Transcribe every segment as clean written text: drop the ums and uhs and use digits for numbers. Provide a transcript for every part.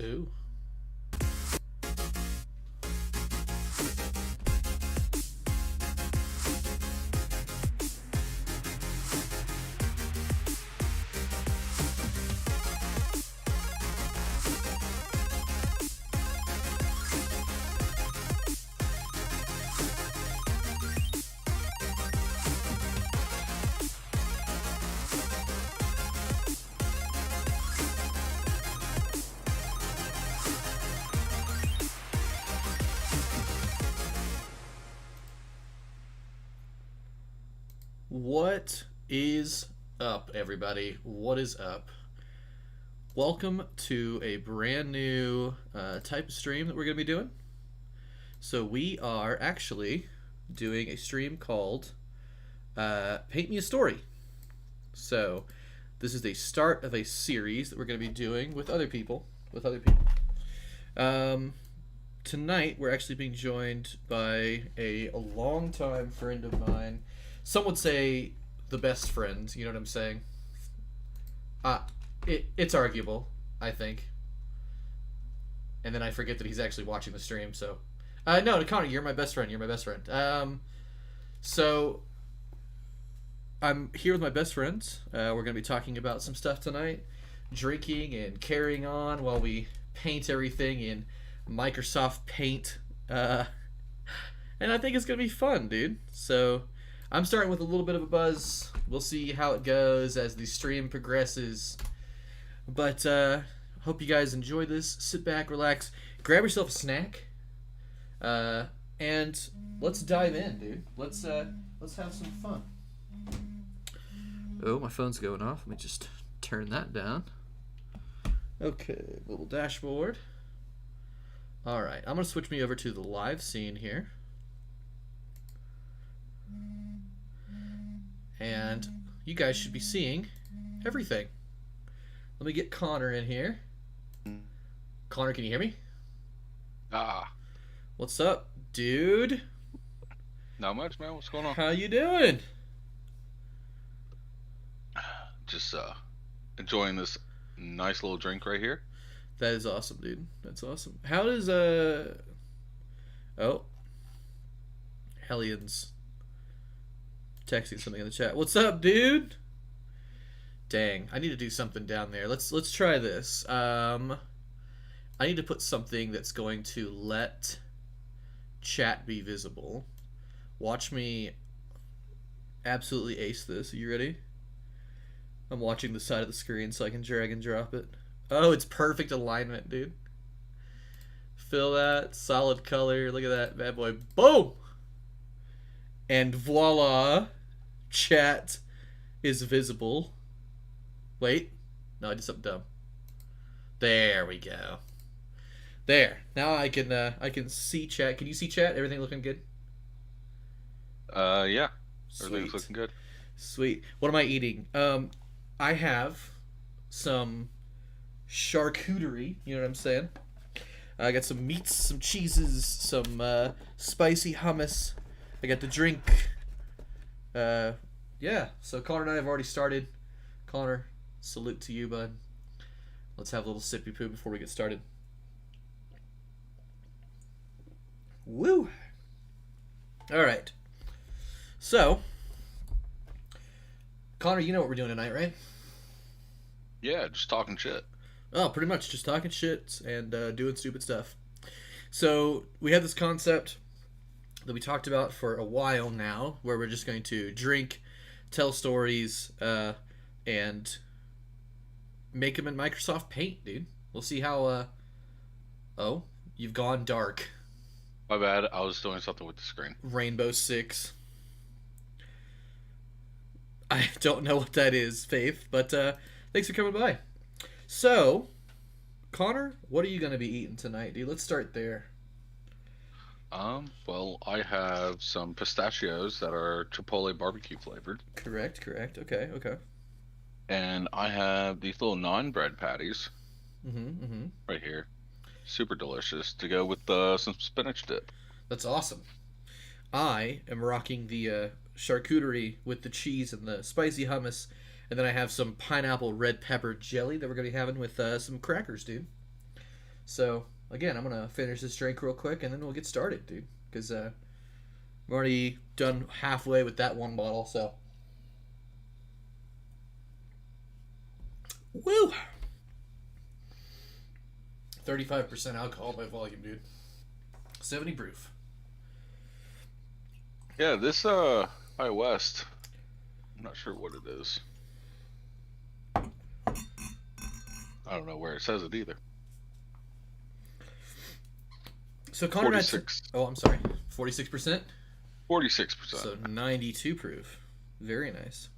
Ooh. What is up, everybody? What is up? Welcome to a brand new type of stream that we're going to be doing. So we are actually doing a stream called Paint Me a Story. So this is the start of a series that we're going to be doing with other people. Tonight we're actually being joined by a longtime friend of mine. Some would say the best friend, you know what I'm saying? It's arguable, I think. And then I forget that he's actually watching the stream, so... no, Connor, you're my best friend. So, I'm here with my best friends. We're going to be talking about some stuff tonight. Drinking and carrying on while we paint everything in Microsoft Paint. And I think it's going to be fun, dude. So... I'm starting with a little bit of a buzz. We'll see how it goes as the stream progresses. But hope you guys enjoy this. Sit back, relax, grab yourself a snack, and let's dive in, dude. Let's have some fun. Oh, my phone's going off. Let me just turn that down. Okay, little dashboard. All right, I'm gonna switch me over to the live scene here. And you guys should be seeing everything. Let me get Connor in here. Connor, can you hear me? What's up, dude? Not much, man. What's going on? How you doing? Just enjoying this nice little drink right here. That is awesome, dude. That's awesome. How does Oh, Hellions texting something in the chat. What's up, dude? Dang, I need to do something down there. Let's try this. I need to put something that's going to let chat be visible. Watch me absolutely ace this. Are you ready? I'm watching the side of the screen so I can drag and drop it. Oh, it's perfect alignment, dude. Feel that? Solid color. Look at that bad boy. Boom! And voila, chat is visible. Wait, no, I did something dumb. There we go. There. Now I can see chat. Can you see chat? Everything looking good? Yeah. Sweet. Everything's looking good. Sweet. What am I eating? I have some charcuterie. You know what I'm saying? I got some meats, some cheeses, some spicy hummus. I got the drink. Yeah, so Connor and I have already started. Connor, salute to you, bud. Let's have a little sippy poo before we get started. Woo! Alright. So, Connor, you know what we're doing tonight, right? Yeah, just talking shit. Oh, pretty much. Just talking shit and doing stupid stuff. So, we have this concept that we talked about for a while now, where we're just going to drink, tell stories, and make them in Microsoft Paint, dude. We'll see how, oh, you've gone dark. My bad, I was doing something with the screen. Rainbow Six. I don't know what that is, Faith, but thanks for coming by. So, Connor, what are you going to be eating tonight, dude? Let's start there. Well, I have some pistachios that are Chipotle barbecue flavored. Correct. Okay. And I have these little non-bread patties. Mm-hmm. Right here. Super delicious to go with some spinach dip. That's awesome. I am rocking the charcuterie with the cheese and the spicy hummus, and then I have some pineapple red pepper jelly that we're going to be having with some crackers, dude. So again, I'm gonna finish this drink real quick, and then we'll get started, dude. Because I'm already done halfway with that one bottle. So, woo! 35% alcohol by volume, dude. 70 proof. Yeah, this High West. I'm not sure what it is. I don't know where it says it either. So Connor, 46. Oh, I'm sorry. 46%. 46%. So 92 proof. Very nice.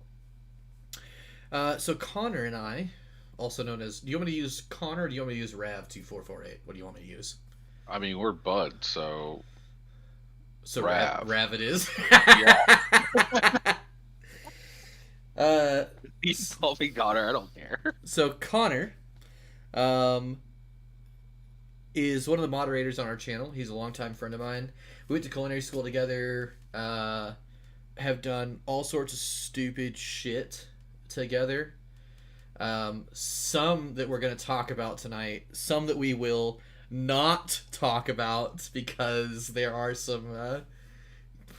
So Connor and I, also known as, do you want me to use Connor or do you want me to use Rav2448? What do you want me to use? I mean, we're buds, so. So Rav. Rav it is. You call me Connor, I don't care. So Connor is one of the moderators on our channel. He's a longtime friend of mine. We went to culinary school together, have done all sorts of stupid shit together. Some that we're going to talk about tonight, some that we will not talk about because there are some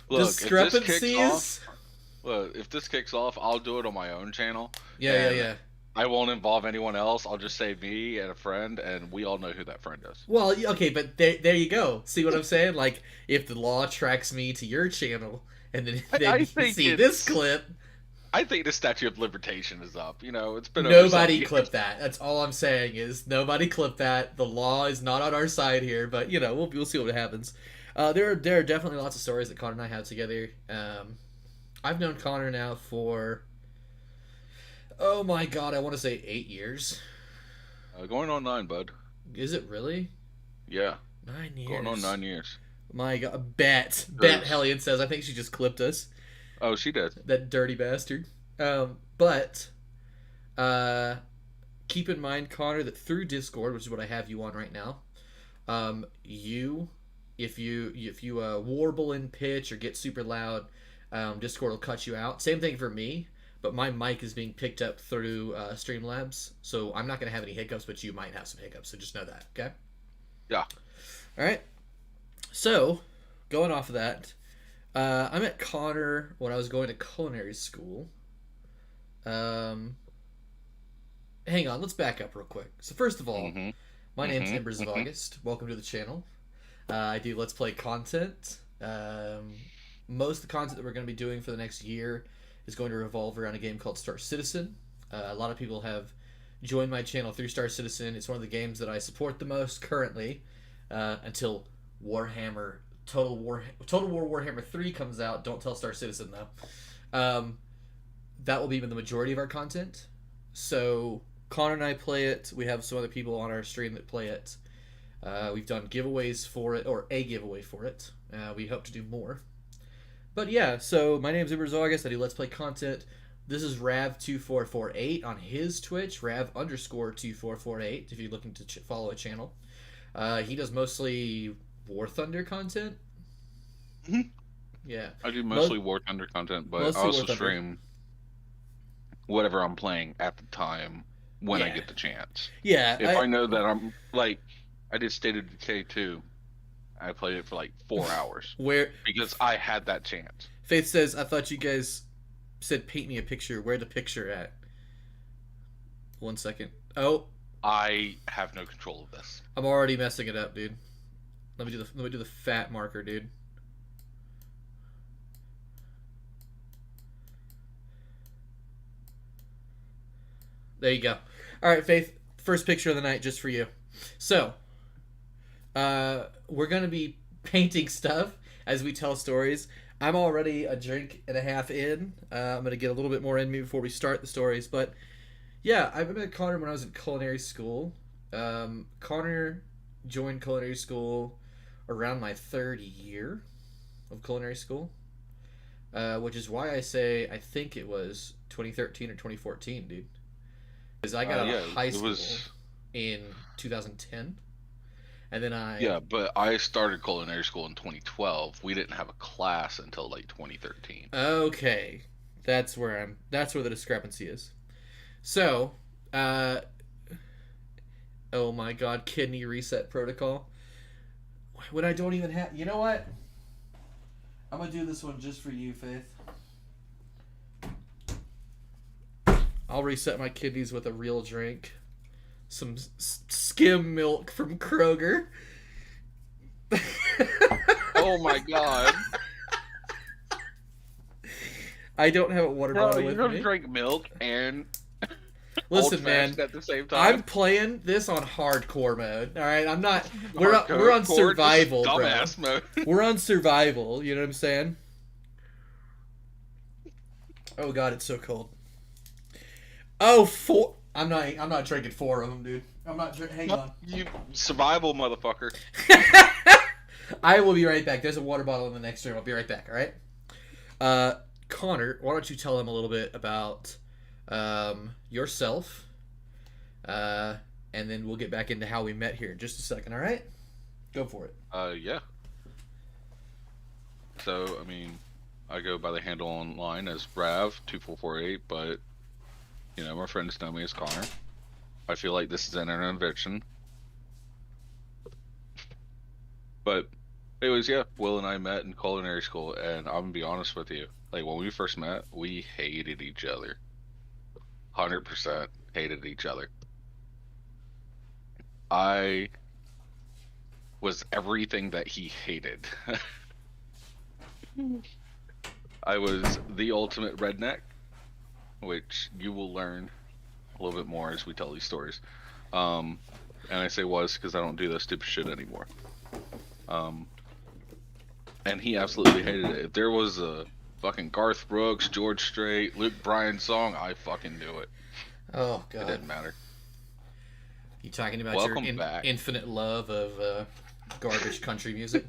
discrepancies. If this kicks off, I'll do it on my own channel. Yeah. I won't involve anyone else. I'll just say me and a friend, and we all know who that friend is. Well, okay, but there you go. See what I'm saying? Like, if the law tracks me to your channel, and then you see this clip... I think the statute of limitation is up. You know, it's been nobody clip that. That's all I'm saying is nobody clip that. The law is not on our side here, but, you know, we'll see what happens. There are definitely lots of stories that Connor and I have together. I've known Connor now for... Oh my god, I want to say 8 years. Going on 9, bud. Is it really? Yeah. 9 years. Going on 9 years. My god. Bet Hellion says, I think she just clipped us. Oh, she did. That dirty bastard. But keep in mind, Connor, that through Discord, which is what I have you on right now, if you warble in pitch or get super loud, Discord will cut you out. Same thing for me. But my mic is being picked up through Streamlabs, so I'm not going to have any hiccups, but you might have some hiccups, so just know that, okay? Yeah. All right. So, going off of that, I met Connor when I was going to culinary school. Hang on, let's back up real quick. So first of all, my name's Embers of August. Welcome to the channel. I do Let's Play content. Most of the content that we're going to be doing for the next year is going to revolve around a game called Star Citizen. A lot of people have joined my channel through Star Citizen. It's one of the games that I support the most currently, until Warhammer Total War Warhammer 3 comes out. Don't tell Star Citizen though. That will be the majority of our content. So Connor and I play it. We have some other people on our stream that play it. We've done giveaways for it, or a giveaway for it. We hope to do more. But yeah, so my name's Embers August. I do Let's Play content. This is Rav2448 on his Twitch, Rav_2448, if you're looking to follow a channel. He does mostly War Thunder content. Yeah. I do mostly War Thunder content, but I also stream whatever I'm playing at the time when I get the chance. Yeah. If I know that I'm, like, I did State of Decay 2. I played it for like 4 hours. Because I had that chance. Faith says, I thought you guys said paint me a picture. Where the picture at? 1 second. Oh. I have no control of this. I'm already messing it up, dude. Let me do the fat marker, dude. There you go. All right, Faith. First picture of the night just for you. So, we're going to be painting stuff as we tell stories. I'm already a drink and a half in. I'm going to get a little bit more in me before we start the stories. But, yeah, I met Connor when I was in culinary school. Connor joined culinary school around my third year of culinary school. Which is why I say I think it was 2013 or 2014, dude. Because I got out of high school in 2010. And then Yeah, but I started culinary school in 2012. We didn't have a class until like 2013. Okay. That's where the discrepancy is. So, Oh my god, kidney reset protocol. When I don't even have... You know what? I'm going to do this one just for you, Faith. I'll reset my kidneys with a real drink. Some skim milk from Kroger. Oh my god. I don't have a water bottle with me. You don't drink milk and... Listen, man, at the same time. I'm playing this on hardcore mode. All right, I'm not. We're on survival, bro. Dumbass mode. We're on survival. You know what I'm saying? Oh god, it's so cold. Oh, four. I'm not drinking 4 of them, dude. I'm not drinking. Hang on. You survival, motherfucker. I will be right back. There's a water bottle in the next room. I'll be right back. All right. Connor, why don't you tell him a little bit about yourself, and then we'll get back into how we met here in just a second. All right, go for it. Yeah. So I mean, I go by the handle online as Brav2448, but you know my friends know me as Connor. I feel like this is an invention, but anyways, yeah. Will and I met in culinary school, and I'm gonna be honest with you. Like when we first met, we hated each other. 100% hated each other. I was everything that he hated. I was the ultimate redneck, which you will learn a little bit more as we tell these stories. And I say was because I don't do that stupid shit anymore. And he absolutely hated it. If there was a fucking Garth Brooks, George Strait, Luke Bryan song, I fucking do it. Oh god, it didn't matter. You talking about your infinite love of garbage country music?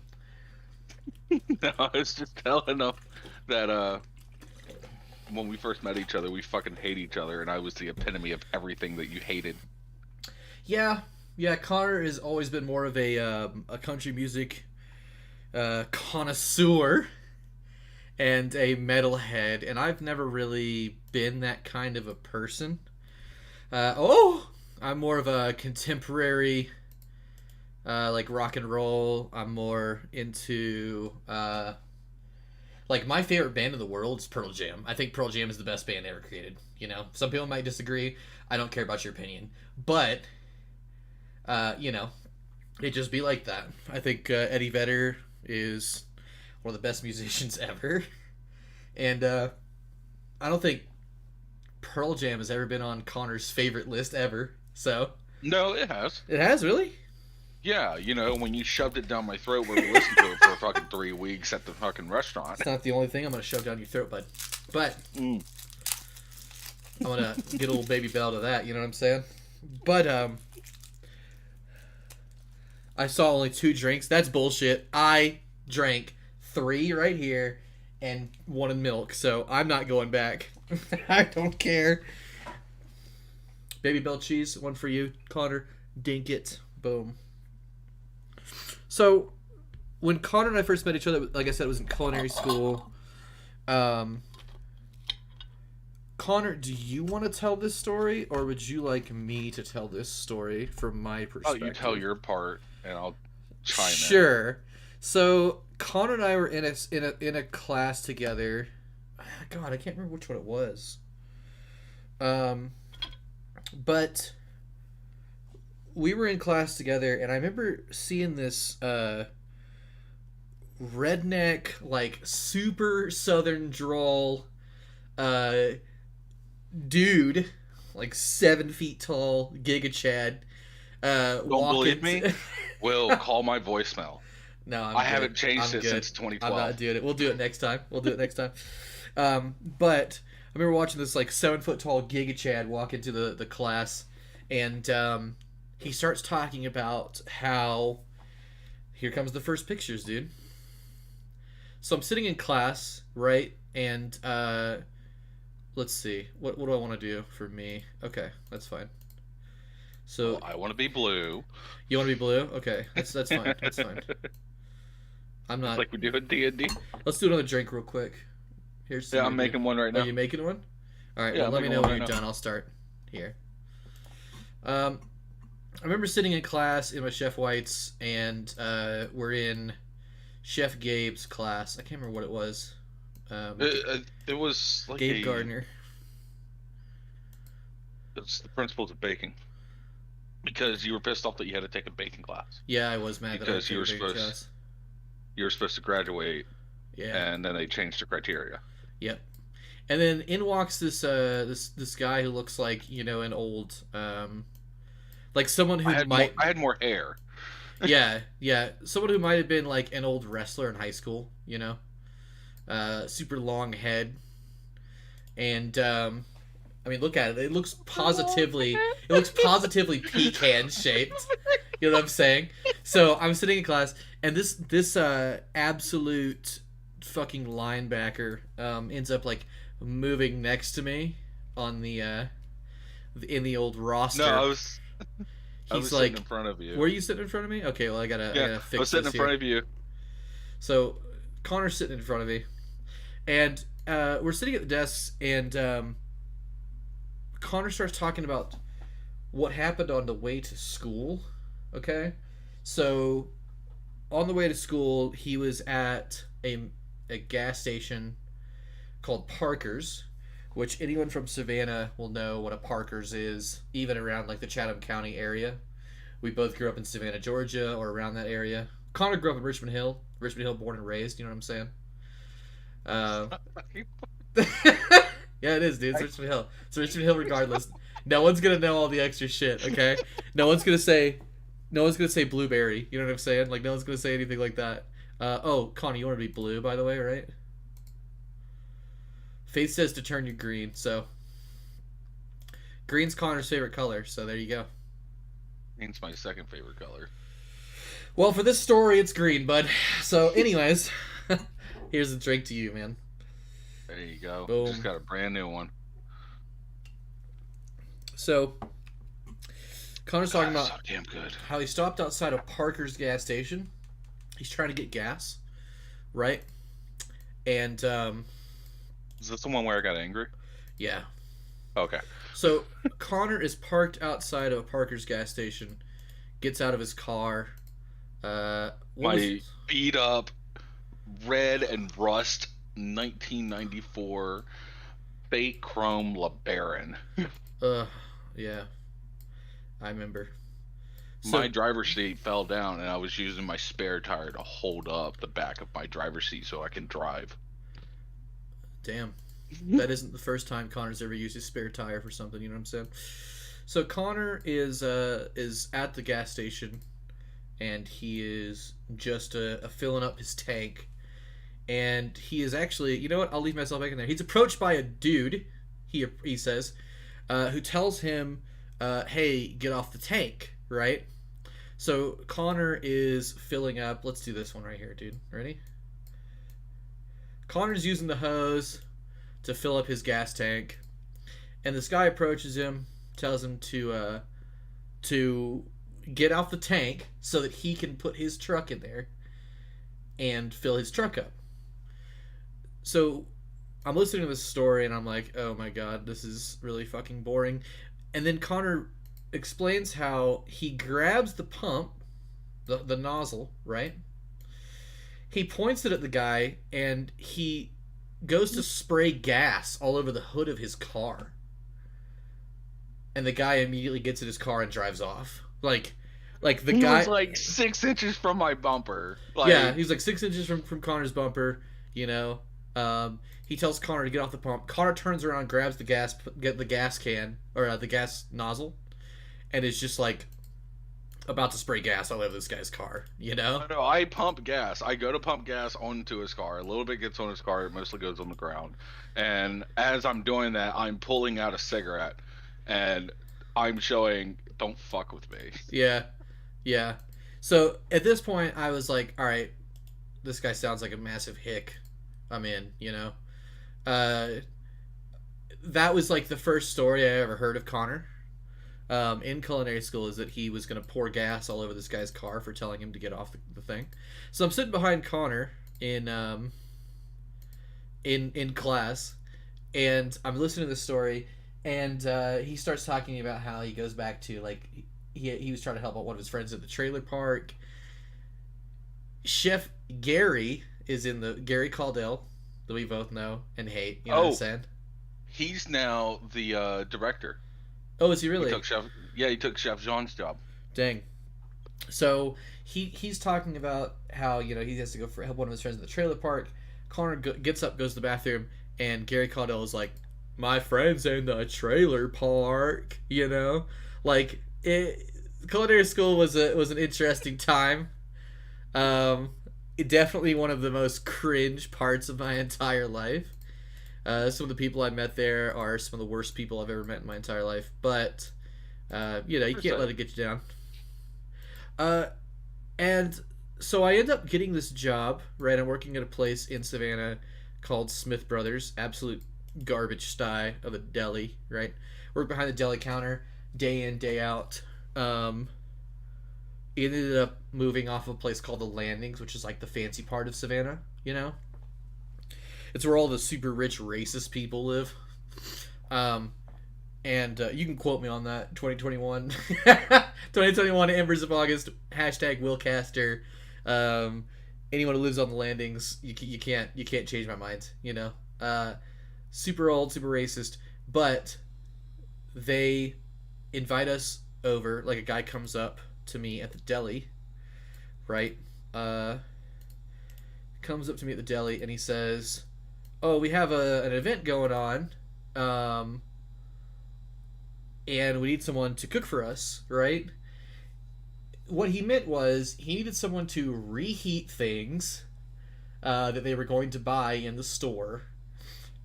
No, I was just telling them that when we first met each other, we fucking hate each other, and I was the epitome of everything that you hated. Yeah. Connor has always been more of a country music connoisseur and a metalhead, and I've never really been that kind of a person. I'm more of a contemporary, like rock and roll. I'm more into, like my favorite band in the world is Pearl Jam. I think Pearl Jam is the best band ever created. You know, some people might disagree. I don't care about your opinion, but, you know, it just be like that. I think Eddie Vedder is one of the best musicians ever, and I don't think Pearl Jam has ever been on Connor's favorite list ever. So no, it has. It has, really? Yeah, you know when you shoved it down my throat where we listened to it for fucking 3 weeks at the fucking restaurant. It's not the only thing I'm gonna shove down your throat, bud. But I'm gonna get a little baby bell to that. You know what I'm saying? But I saw only 2 drinks. That's bullshit. I drank 3 right here and 1 in milk, so I'm not going back. I don't care. Baby bell cheese, 1 for you, Connor. Dink it. Boom. So, when Connor and I first met each other, like I said, it was in culinary school. Connor, do you want to tell this story, or would you like me to tell this story from my perspective? Oh, you tell your part, and I'll chime in. Sure. So Connor and I were in a class together. God, I can't remember which one it was. But we were in class together, and I remember seeing this redneck, like super southern drawl dude, like 7 feet tall, Giga Chad. Don't believe me? Will call my voicemail. No, I haven't changed it since 2012. I'm not doing it. We'll do it next time. But I remember watching this like 7 foot tall Giga Chad walk into the class, and he starts talking about how here comes the first pictures, dude. So I'm sitting in class, right? And let's see. What do I want to do for me? Okay, that's fine. So I want to be blue. You want to be blue? Okay, that's fine. That's fine. I'm not. It's like we do in D&D. Let's do another drink real quick. Here's. Yeah, I'm making one right now. Are you making one? All right. Yeah, well, let me know when you're done. I'll start here. I remember sitting in class in my Chef White's, and we're in Chef Gabe's class. I can't remember what it was. It was like Gabe Gardner. it's the principles of baking. Because you were pissed off that you had to take a baking class. Yeah, I was mad Because that I took a baking class. you were supposed to graduate, Yeah. and then they changed the criteria. Yep. And then in walks this guy who looks like, you know, an old like someone who I had more hair. yeah, someone who might have been like an old wrestler in high school, you know. Super long head. And I mean, look at it. It looks positively pecan shaped. You know what I'm saying? So I'm sitting in class, and this absolute fucking linebacker ends up like moving next to me on the in the old roster. No, I was He's sitting like, in front of you. Were you sitting in front of me? Okay, well I gotta fix this. I was sitting in front of you. So Connor's sitting in front of me, and we're sitting at the desks, and Connor starts talking about what happened on the way to school. Okay, so on the way to school, he was at a gas station called Parker's, which anyone from Savannah will know what a Parker's is, even around like the Chatham County area. We both grew up in Savannah, Georgia, or around that area. Connor grew up in Richmond Hill, born and raised. You know what I'm saying? Yeah, it is, dude. It's Richmond Hill. It's Richmond Hill, regardless. No one's gonna know all the extra shit. Okay, no one's gonna say blueberry. You know what I'm saying? Like no one's gonna say anything like that. Oh, Connie, you want to be blue, by the way, right? Faith says to turn you green, so green's Connor's favorite color. So there you go. Green's my second favorite color. Well, for this story, it's green, bud. So, anyways, here's a drink to you, man. There you go. Boom. Just got a brand new one. So, Connor's talking about so damn good. how he stopped outside of Parker's gas station. He's trying to get gas, right? And Is this the one where I got angry? yeah. Okay. So Connor is parked outside of a Parker's gas station, gets out of his car. My beat up, red and rust 1994 fake chrome LeBaron. Yeah, I remember. My driver's seat fell down, and I was using my spare tire to hold up the back of my driver's seat so I can drive. Damn. That isn't the first time Connor's ever used his spare tire for something, you know what I'm saying? So Connor is at the gas station, and he is just filling up his tank. And he is actually, you know what? I'll leave myself back in there. He's approached by a dude, he says, who tells him, hey, get off the tank, right? So Connor is filling up. Let's do this one right here, dude. Ready? Connor's using the hose to fill up his gas tank, and this guy approaches him, tells him to get off the tank so that he can put his truck in there and fill his truck up. So I'm listening to this story and I'm like, oh my god, this is really fucking boring. And then Connor explains how he grabs the pump, the nozzle, right? He points it at the guy and he goes to spray gas all over the hood of his car. And the guy immediately gets in his car and drives off. Like the he guy was like 6 inches from my bumper. Yeah, he's like 6 inches from Connor's bumper, you know. He tells Connor to get off the pump. Connor turns around, grabs the gas can, or the gas nozzle, and is just like about to spray gas all over this guy's car, you know? No, I pump gas. I go to pump gas onto his car. A little bit gets on his car. It mostly goes on the ground. And as I'm doing that, I'm pulling out a cigarette. And I'm showing, don't fuck with me. Yeah. So at this point, I was like, all right, this guy sounds like a massive hick. I'm in, you know? That was like the first story I ever heard of Connor. In culinary school, is that he was going to pour gas all over this guy's car for telling him to get off the thing. So I'm sitting behind Connor in class, and I'm listening to this story, and he starts talking about how he goes back to like he was trying to help out one of his friends at the trailer park. Chef Gary is in the Gary Caldell that we both know and hate. You know what I'm saying? He's now the director. Oh, is he really? He took Chef Jean's job. Dang. So he's talking about how he has to go help one of his friends in the trailer park. Connor gets up, goes to the bathroom, and Gary Caldell is like, "My friend's in the trailer park." Like culinary school was an interesting time. Definitely one of the most cringe parts of my entire life. Some of the people I met there are some of the worst people I've ever met in my entire life. But you can't let it get you down. And so I end up getting this job, right? I'm working at a place in Savannah called Smith Brothers. Absolute garbage sty of a deli, right? Work behind the deli counter day in, day out. Ended up moving off of a place called the Landings, which is like the fancy part of Savannah, It's where all the super rich racist people live. And you can quote me on that. 2021 2021 Embers of August #Willcaster. Anyone who lives on the Landings, you can't change my mind. Super old, super racist, but they invite us over. Like, a guy comes up to me at the deli, right? Comes up to me at the deli and he says, "Oh, we have an event going on, and we need someone to cook for us," right? What he meant was he needed someone to reheat things that they were going to buy in the store.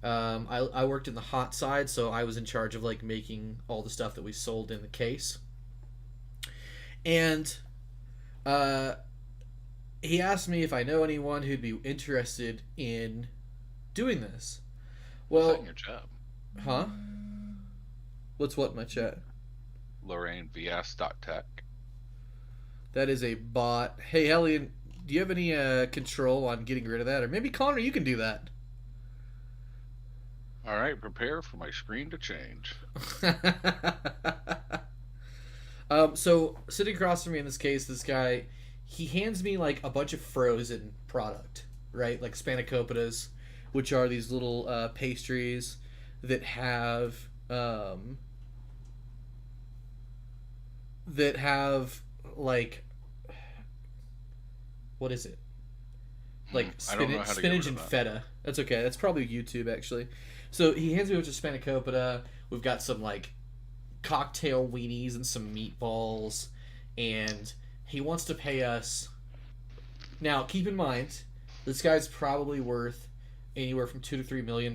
I worked in the hot side, so I was in charge of like making all the stuff that we sold in the case. And he asked me if I know anyone who'd be interested in doing this. Well, Is that in your chat? Huh? What's what in my chat? Lorraine VS.tech. That is a bot. Hey, Hellion, do you have any control on getting rid of that? Or maybe Connor, you can do that. All right, prepare for my screen to change. So sitting across from me in this case, this guy, he hands me like a bunch of frozen product, right? Like spanakopita's, which are these little pastries that have like, what is it? Like spinach and feta. That's okay. That's probably YouTube actually. So he hands me a bunch of spanakopita. We've got some like cocktail weenies and some meatballs, and he wants to pay us. Now, keep in mind, this guy's probably worth anywhere from $2 to $3 million.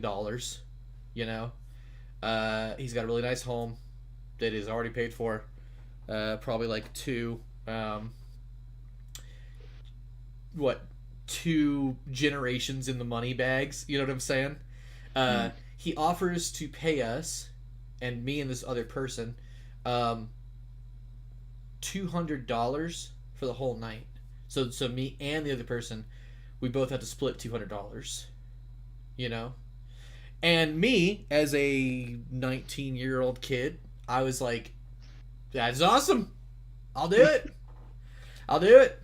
He's got a really nice home that is already paid for. Probably like two generations in the money bags. You know what I'm saying? He offers to pay us, and me and this other person, $200 for the whole night. So me and the other person, we both had to split $200. And me, as a 19-year-old kid, I was like, "That's awesome. I'll do it. I'll do it."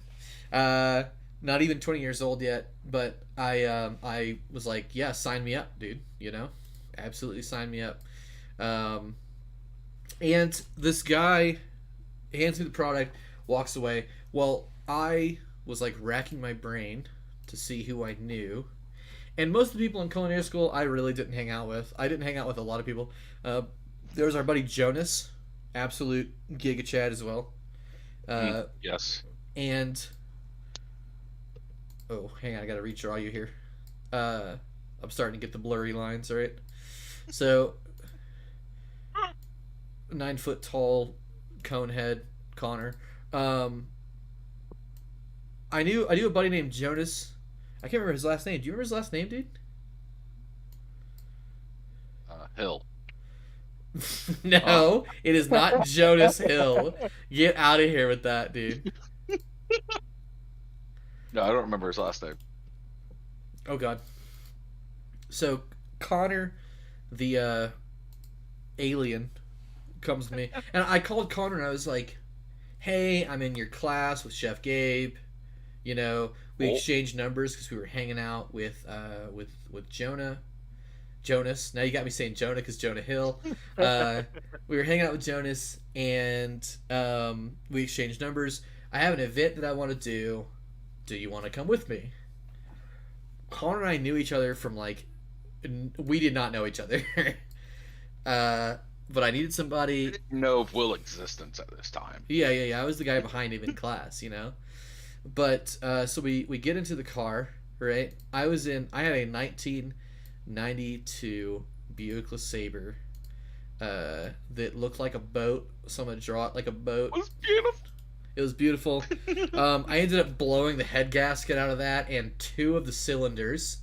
Not even 20 years old yet, but I was like, "Yeah, sign me up, dude." Absolutely sign me up. And this guy hands me the product, walks away. Well, I was like racking my brain to see who I knew. And most of the people in culinary school, I really didn't hang out with. I didn't hang out with a lot of people. There was our buddy Jonas, absolute Giga Chad as well. Yes. And oh, hang on, I gotta redraw you here. I'm starting to get the blurry lines, right? So 9 foot tall conehead Connor. I knew a buddy named Jonas. I can't remember his last name. Do you remember his last name, dude? Hill. No, it is not Jonas Hill. Get out of here with that, dude. No, I don't remember his last name. Oh, God. So, Connor, the alien, comes to me. And I called Connor and I was like, hey, I'm in your class with Chef Gabe. You know, we Oh. exchanged numbers because we were hanging out with Jonas. Now you got me saying Jonah because Jonah Hill. We were hanging out with Jonas, and we exchanged numbers. I have an event that I want to do. Do you want to come with me? Connor and I knew each other from like, we did not know each other. But I needed somebody. No Will existence at this time. Yeah. I was the guy behind him in class, you know. But so we get into the car, right? I had a 1992 Buick LeSabre that looked like a boat. So I'm gonna draw it like a boat. It was beautiful. It was beautiful. I ended up blowing the head gasket out of that and two of the cylinders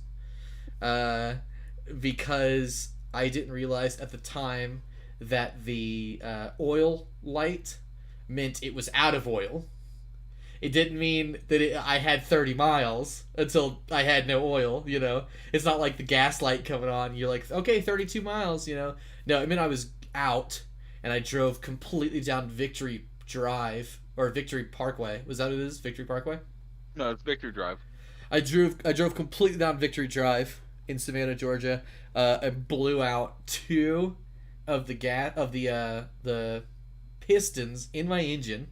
because I didn't realize at the time that the oil light meant it was out of oil. It didn't mean that I had 30 miles until I had no oil, you know? It's not like the gas light coming on. You're like, okay, 32 miles, you know? No, I mean, I was out, and I drove completely down Victory Drive, or Victory Parkway. Was that what it is? Victory Parkway? No, it's Victory Drive. I drove completely down Victory Drive in Savannah, Georgia, and blew out two of the pistons in my engine.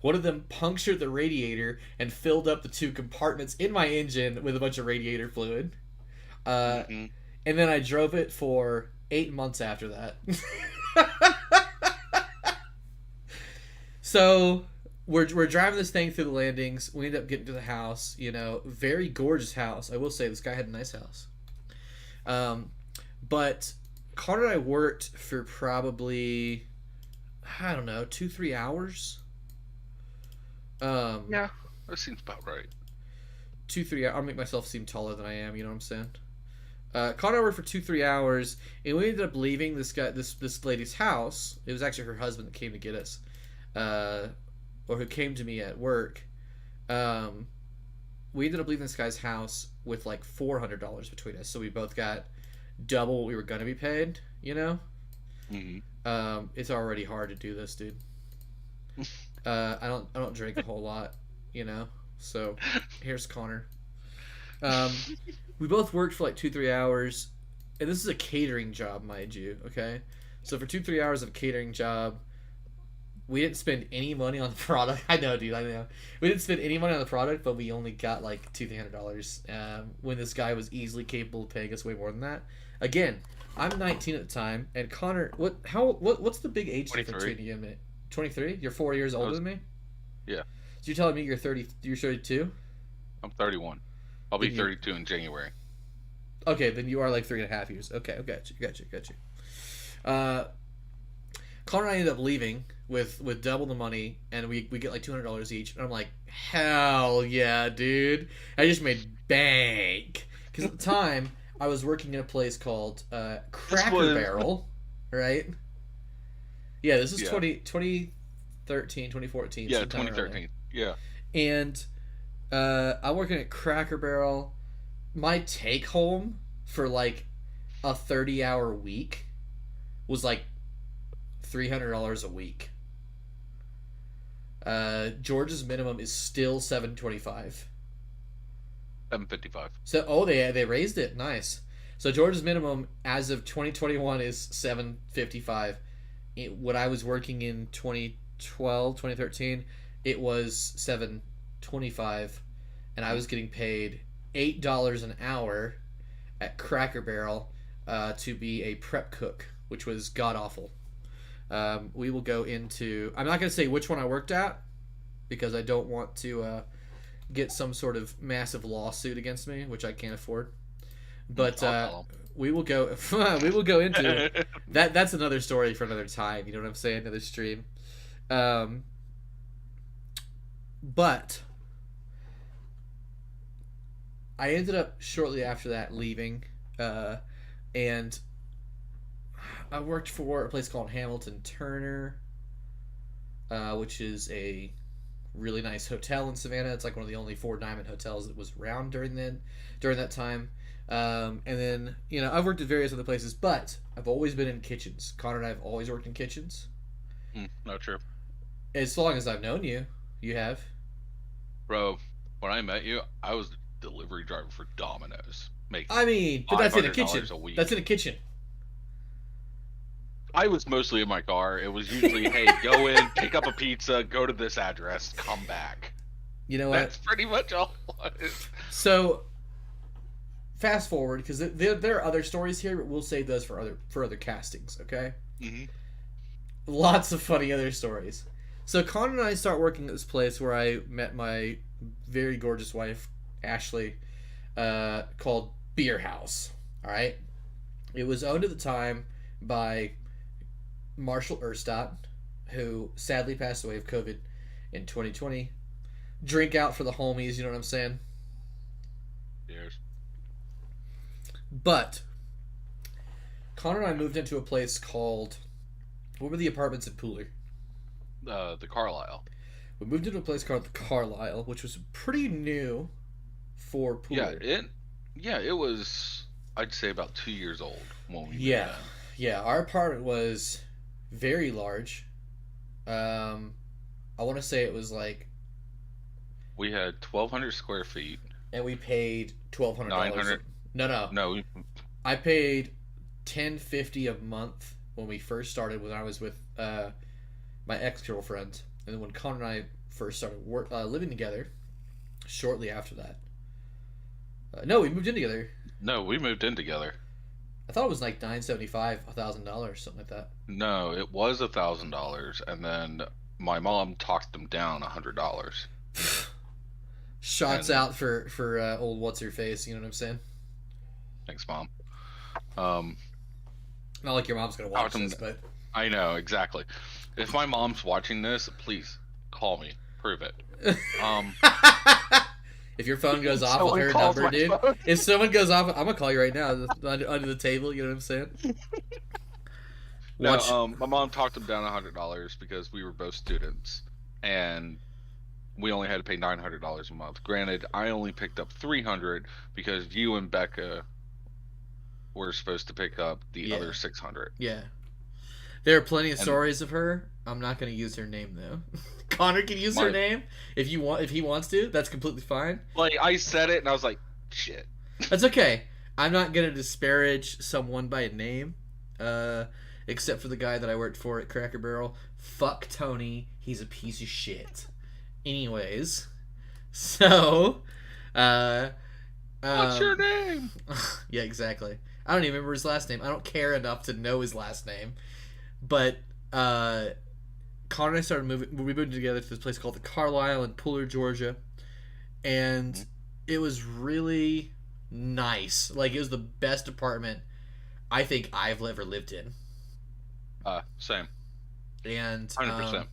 One of them punctured the radiator and filled up the two compartments in my engine with a bunch of radiator fluid. And then I drove it for 8 months after that. So we're driving this thing through the landings. We end up getting to the house. You know, very gorgeous house. I will say this guy had a nice house. But Carter and I worked for probably, I don't know, 2-3 hours. Yeah, that seems about right. 2-3 hours. I'll make myself seem taller than I am. You know what I'm saying? Connor worked for 2-3 hours, and we ended up leaving this lady's house. It was actually her husband that came to get us, or who came to me at work. We ended up leaving this guy's house with like $400 between us, so we both got double what we were gonna be paid. You know, it's already hard to do this, dude. I don't drink a whole lot, you know. So here's Connor. We both worked for like 2-3 hours, and this is a catering job, mind you. Okay, so for 2-3 hours of a catering job, we didn't spend any money on the product. I know, dude. I know. We didn't spend any money on the product, but we only got like $200. When this guy was easily capable of paying us way more than that. Again, I'm 19 at the time, and Connor, what's the big age difference 23. between you and me? 23? You're 4 years older than me? Yeah. So you're telling me you're 30? You're 32? I'm 31. I'll be 32 in January. Okay, then you are like 3.5 years. Okay, got you. Connor and I ended up leaving with double the money, and we get like $200 each. And I'm like, hell yeah, dude! I just made bank. Because at the time I was working in a place called Cracker Barrel, right? Yeah, this is 2013, 2014. Yeah, 2013. Yeah. And I'm working at Cracker Barrel. My take home for like a 30-hour week was like $300 a week. Georgia's minimum is still $7.25. $7.55. So they raised it. Nice. So Georgia's minimum as of 2021 is $7.55. When I was working in 2012, 2013, it was $7.25, and I was getting paid $8 an hour at Cracker Barrel to be a prep cook, which was god awful. We will go into. I'm not going to say which one I worked at because I don't want to get some sort of massive lawsuit against me, which I can't afford. But we will go. We will go into that. That's another story for another time. You know what I'm saying? Another stream. But I ended up shortly after that leaving, and I worked for a place called Hamilton Turner, which is a really nice hotel in Savannah. It's like one of the only 4 diamond hotels that was around during that time. And then, you know, I've worked at various other places, but I've always been in kitchens. Connor and I have always worked in kitchens. Not true. As long as I've known you, you have. Bro, when I met you, I was the delivery driver for Domino's, I making mean, but that's in a $500 kitchen. a week. That's in a kitchen. I was mostly in my car. It was usually, hey, go in, pick up a pizza, go to this address, come back. You know what? That's pretty much all it was. So, fast forward, because there are other stories here, but we'll save those for other castings. Okay. Mm-hmm. Lots of funny other stories. So Con and I start working at this place where I met my very gorgeous wife, Ashley, called Beer House. All right. It was owned at the time by Marshall Erstadt, who sadly passed away of COVID in 2020. Drink out for the homies, you know what I'm saying? Yes. But Connor and I moved into a place called, what were the apartments in Pooler? The Carlisle. We moved into a place called the Carlisle, which was pretty new for Pooler. Yeah, it was, I'd say, about 2 years old when we moved Yeah, in. yeah. Our apartment was very large. I want to say it was like, We had 1,200 square feet. and we paid $1,200. 900. No. No, I paid $10.50 a month when we first started. When I was with my ex-girlfriend, and then when Connor and I first started living together, shortly after that. No, we moved in together. no, we moved in together. I thought it was like $975, $1,000, something like that. No, it was $1,000, and then my mom talked them down $100. Shots And- out for old what's her face. You know what I'm saying? Thanks, Mom. Not like your mom's gonna watch Talked 'em- this, but I know, exactly. If my mom's watching this, please call me. Prove it. if your phone goes off with Someone her calls number, my dude. phone. If someone goes off, I'm gonna call you right now under the table. You know what I'm saying? No, Watch. my mom talked them down $100 because we were both students, and we only had to pay $900 a month. Granted, I only picked up $300 because you and Becca were supposed to pick up the Yeah. other $600. Yeah. There are plenty of And- stories of her. I'm not going to use her name though. Connor can use her My- name if he wants to. That's completely fine. Like, I said it, and I was like, shit. That's okay. I'm not going to disparage someone by a name, except for the guy that I worked for at Cracker Barrel. Fuck Tony. He's a piece of shit. Anyways, so, What's your name? yeah, exactly. I don't even remember his last name. I don't care enough to know his last name. But Connor and I started moving. We moved together to this place called the Carlisle in Pooler, Georgia, and it was really nice. Like, it was the best apartment I think I've ever lived in, Same. and 100%.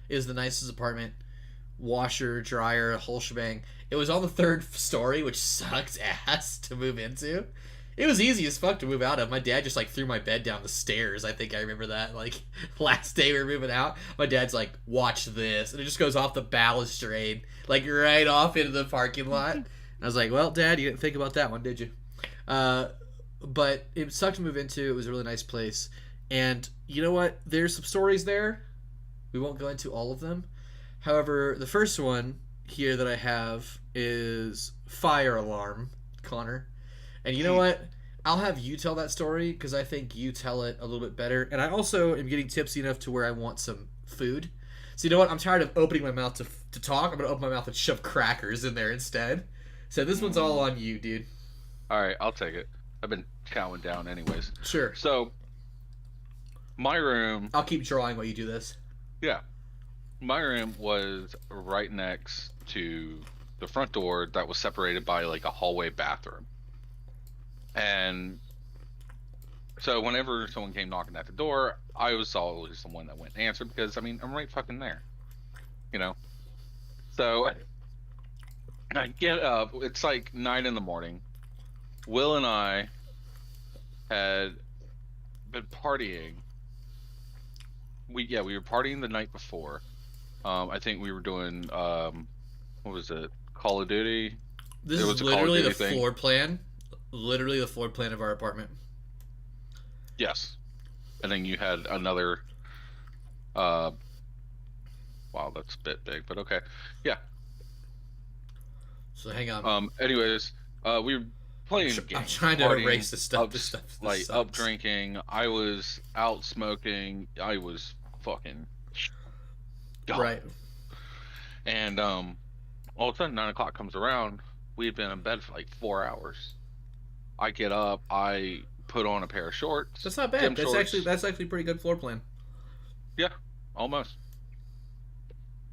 it was the nicest apartment. Washer, dryer, whole shebang. It was on the third story, which sucked ass to move into. It was easy as fuck to move out of. My dad just like threw my bed down the stairs. I think I remember that. Like, last day we were moving out, my dad's like, "Watch this," and it just goes off the balustrade, like right off into the parking lot. And I was like, "Well, Dad, you didn't think about that one, did you?" But it sucked to move into. It was a really nice place, and you know what? There's some stories there. We won't go into all of them. However, the first one here that I have is fire alarm, Connor. And you know what? I'll have you tell that story because I think you tell it a little bit better. And I also am getting tipsy enough to where I want some food. So you know what? I'm tired of opening my mouth to talk. I'm going to open my mouth and shove crackers in there instead. So this one's all on you, dude. All right, I'll take it. I've been chowing down anyways. Sure. So, my room, I'll keep drawing while you do this. yeah, my room was right next to the front door that was separated by like a hallway bathroom. And so whenever someone came knocking at the door, I was always the one that went and answered because, I mean, I'm right fucking there, you know? So I get up, it's like 9 in the morning. Will and I had been partying. We were partying the night before. I think we were doing, what was it? Call of Duty? This It is was a Call of literally the Duty thing. floor plan. Literally the floor plan of our apartment. Yes. And then you had another Wow, that's a bit big, but okay. Yeah. So hang on. Anyways, we were playing I'm games, trying to partying, erase the stuff. This stuff. This up sucks. drinking. I was out smoking. I was fucking dumb. Right. And all of a sudden 9 o'clock comes around. We had been in bed for like 4 hours. I get up. I put on a pair of shorts, That's not bad. gym That's actually shorts. a pretty good floor plan. Yeah, almost.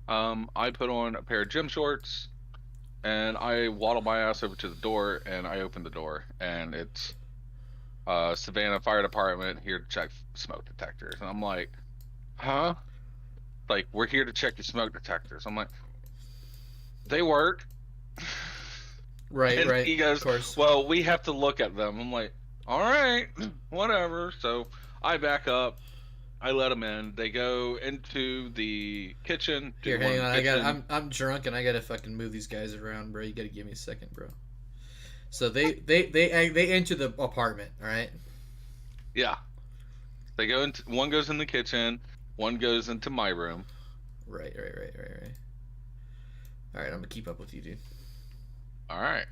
I put on a pair of gym shorts, and I waddle my ass over to the door, and I open the door, and it's Savannah Fire Department here to check smoke detectors. And I'm like, huh? Like, we're here to check your smoke detectors. I'm like, they work. Right. And Right. he Of goes, course. well, we have to look at them. I'm like, all right, whatever. So I back up. I let them in. They go into the kitchen, Here, do one hang in the on. kitchen. I'm drunk and I gotta fucking move these guys around, bro. You gotta give me a second, bro. So they enter the apartment. All right. Yeah. They go into one goes in the kitchen, one goes into my room. Right. All right. I'm gonna keep up with you, dude. All right.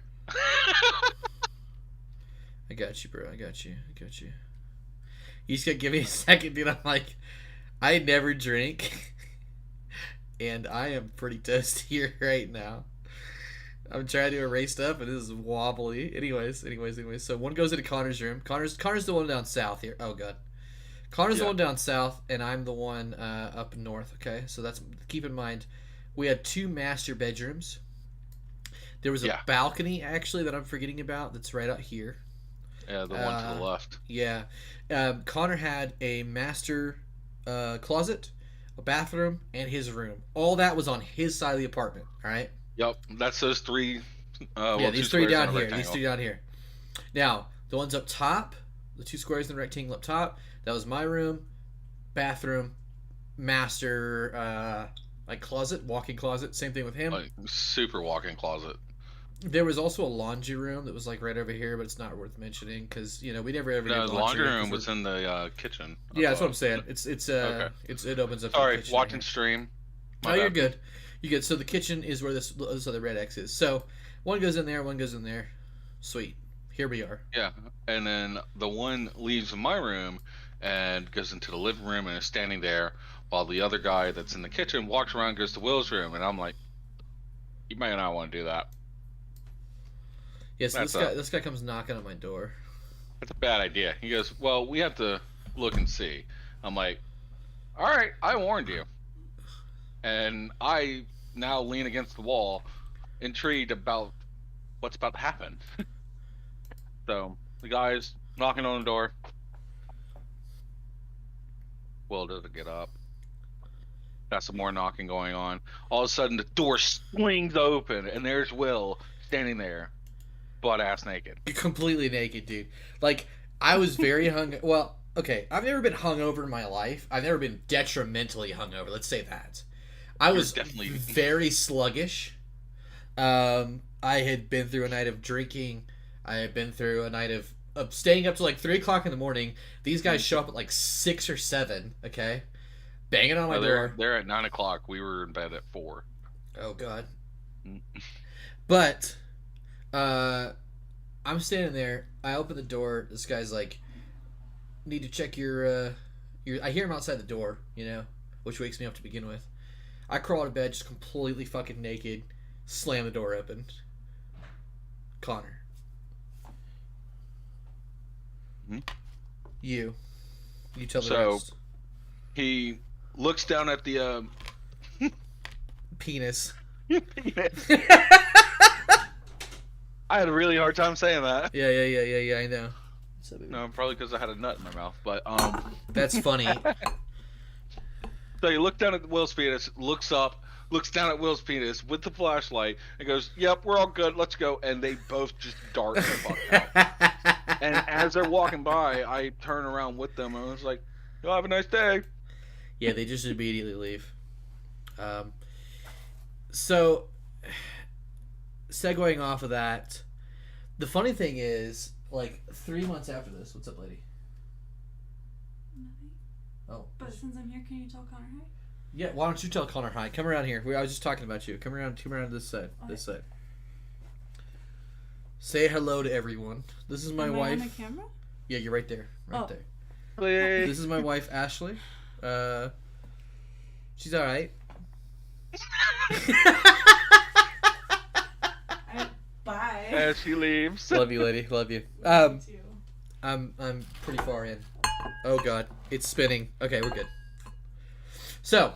I got you, bro. I got you. You just gotta give me a second, dude. I'm like, I never drink, and I am pretty toasty here right now. I'm trying to erase stuff, and this is wobbly. Anyways. So one goes into Connor's room. Connor's the one down south here. Oh god, Connor's the Yeah. one down south, and I'm the one up north. Okay, so that's keep in mind. We had two master bedrooms. There was a Yeah. balcony actually that I'm forgetting about. That's right out here. Yeah, the one to the Uh, left. yeah. Connor had a master closet, a bathroom, and his room. All that was on his side of the apartment. All right. Yep. That's those three Yeah, two these three squares and down a here. These rectangle. three down here. Now, the ones up top, the two squares in the rectangle up top, that was my room, bathroom, master, like closet, walk-in closet. Same thing with him. Like super walk-in closet. There was also a laundry room that was like right over here, but it's not worth mentioning because we never ever No, did the laundry laundry room because room was in the kitchen, I yeah, that's what I'm thought. saying. Okay. It opens up to the Sorry, kitchen watching here. stream. Oh, My you're bad. good. You're good. So the kitchen is where this other red X is. So one goes in there, one goes in there. Sweet. Here we are. Yeah. And then the one leaves my room and goes into the living room and is standing there while the other guy that's in the kitchen walks around and goes to Will's room, and I'm like, you may not want to do that. Yeah. So That's a this guy comes knocking on my door. that's a bad idea. He goes, well, we have to look and see. I'm like, all right, I warned you. And I now lean against the wall, intrigued about what's about to happen. So the guy's knocking on the door. Will doesn't get up. Got some more knocking going on. All of a sudden, the door swings open, and there's Will standing there, butt ass naked. You're completely naked, dude. Like I was very hung. Well, okay. I've never been hungover in my life. I've never been detrimentally hungover. Let's say that. I You're was definitely very sluggish. I had been through a night of drinking. I had been through a night of staying up to like 3 o'clock in the morning. These guys show up at like 6 or 7. Okay, banging on my no, they're door. they're at 9 o'clock. We were in bed at 4. Oh god. Mm. But I'm standing there. I open the door. This guy's like, "Need to check your." I hear him outside the door. Which wakes me up to begin with. I crawl out of bed just completely fucking naked. Slam the door open. Connor. Hmm? You tell the So rest. he looks down at the Penis. penis. yeah. I had a really hard time saying that. I know. So, No, probably because I had a nut in my mouth. But that's funny. so you look down at Will's penis, looks up, looks down at Will's penis with the flashlight, and goes, "Yep, we're all good. Let's go." And they both just dart the fuck out. And as they're walking by, I turn around with them and I was like, "You'll have a nice day." Yeah, they just immediately leave. So, segueing off of that, the funny thing is, like 3 months after this, what's up, lady? Nothing. Oh, But since I'm here, can you tell Connor hi? Yeah, why don't you tell Connor hi? Come around here. I was just talking about you. Come around this side. Okay. This side. Say hello to everyone. This is my wife. On the camera? Yeah, you're right there. Right there. Hey. This is my wife, Ashley. She's alright. Bye. As she leaves. Love you, lady. Love you. I'm pretty far in. Oh god, it's spinning. Okay, we're good. So,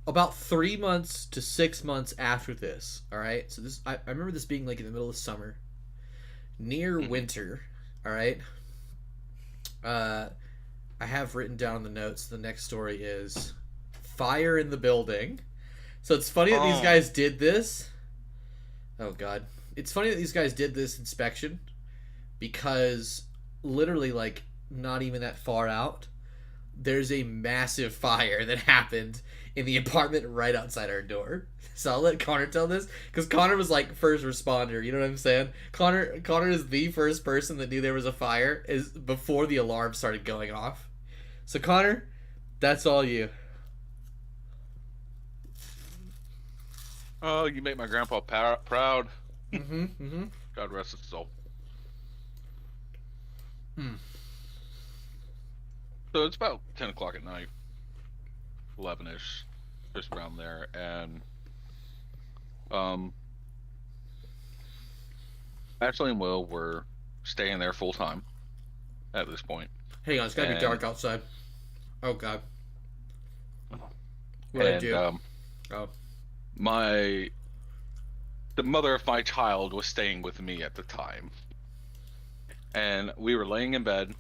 about 3 months to 6 months after this, all right. So this, I remember this being like in the middle of summer, near winter. All right. I have written down the notes. The next story is fire in the building. So it's funny that these guys did this. Oh god, it's funny that these guys did this inspection because literally, like, not even that far out, there's a massive fire that happened in the apartment right outside our door. So I'll let Connor tell this because Connor was like first responder. You know what I'm saying? Connor is the first person that knew there was a fire is before the alarm started going off. So Connor, that's all you. Oh, you make my grandpa proud. Mm-hmm. God rest his soul. So it's about 10 o'clock at night, 11-ish, just around there, and Ashley and Will were staying there full time at this point. Hang on, it's gotta be dark outside. Oh god. What'd I do? The mother of my child was staying with me at the time, and we were laying in bed.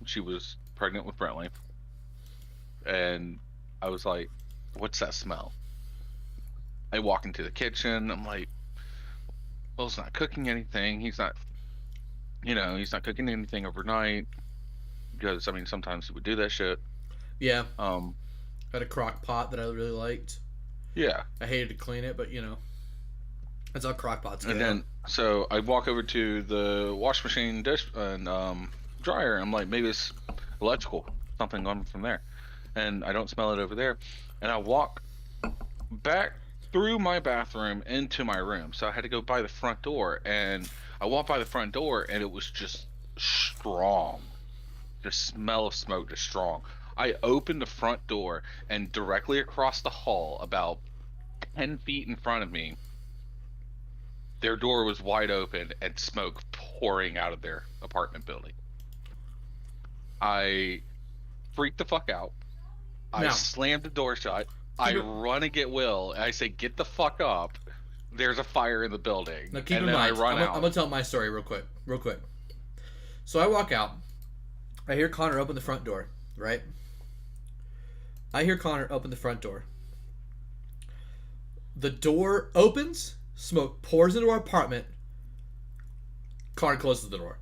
She was pregnant with Brentley, and I was like, "What's that smell?" I walk into the kitchen. I'm like, "Will's not cooking anything. He's not cooking anything overnight because I mean sometimes he would do that shit." Yeah. Had a crock pot that I really liked. Yeah. I hated to clean it, but that's how crock pots go. And then so I walk over to the wash machine dish and dryer. And I'm like, maybe it's electrical, something going from there, and I don't smell it over there. And I walk back through my bathroom into my room, so I had to go by the front door. And I walked by the front door, and it was just strong. The smell of smoke just strong. I opened the front door, and directly across the hall, about 10 feet in front of me, their door was wide open and smoke pouring out of their apartment building. I freaked the fuck out. I slammed the door shut. I run and get Will, and I say, "Get the fuck up. There's a fire in the building." Now keep and in then mind, I run out. I'm going to tell my story real quick. So I walk out. I hear Connor open the front door, right? I hear Connor open the front door. The door opens, smoke pours into our apartment. Connor closes the door.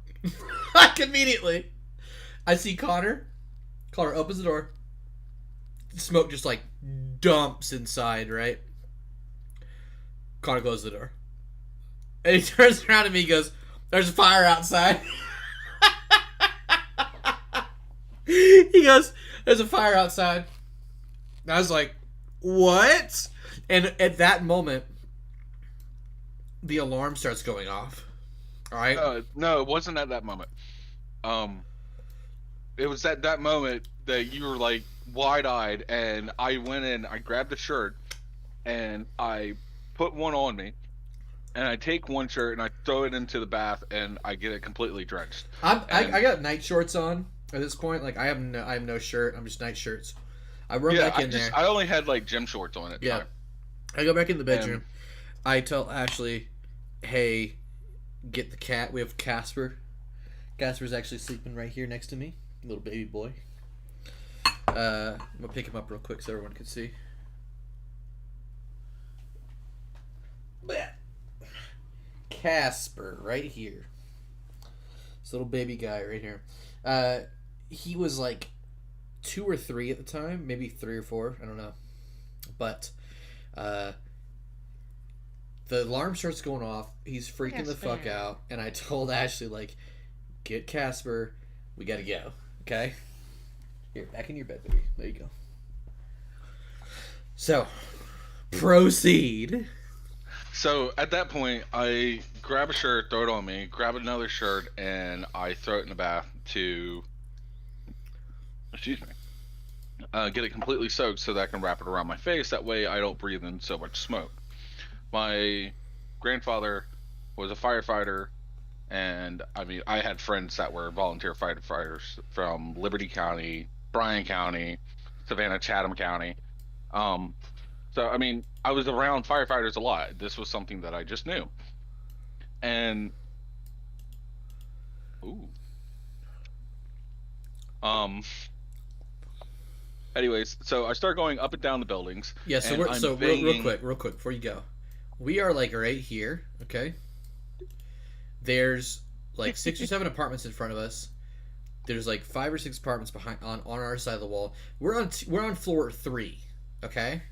Like immediately. I see Connor. Connor opens the door. Smoke just like dumps inside, right? Connor closes the door. And he turns around to me and goes, "There's a fire outside." He goes, "There's a fire outside." And I was like, "What?" And at that moment, the alarm starts going off. All right? No, it wasn't at that moment. It was at that moment that you were like wide-eyed, and I went in, I grabbed the shirt, and I put one on me, and I take one shirt and I throw it into the bath, and I get it completely drenched. I got night shorts on at this point. Like I have no shirt. I'm just night shirts. I run back in there. I only had like gym shorts on it. Yeah. I go back in the bedroom. I tell Ashley, "Hey, get the cat. We have Casper. Casper's actually sleeping right here next to me. Little baby boy." I'm going to pick him up real quick so everyone can see. Casper, right here. This little baby guy right here. He was like 2 or 3 at the time, maybe 3 or 4, I don't know. But the alarm starts going off. He's freaking the fuck out, and I told Ashley, like, "Get Casper. We gotta go. Okay? Here, back in your bed, baby. There you go." So, proceed. So at that point, I grab a shirt, throw it on me, grab another shirt, and I throw it in the bath to, excuse me, get it completely soaked so that I can wrap it around my face. That way I don't breathe in so much smoke. My grandfather was a firefighter, and I mean, I had friends that were volunteer firefighters from Liberty County, Bryan County, Savannah, Chatham County. Um, so, I mean, I was around firefighters a lot. This was something that I just knew. And, ooh. Um, anyways, so I start going up and down the buildings. Yeah, so and we're I'm so banging. real quick before you go. We are like right here, okay? There's like 6 or 7 apartments in front of us. There's like 5 or 6 apartments behind on our side of the wall. We're on floor 3, okay?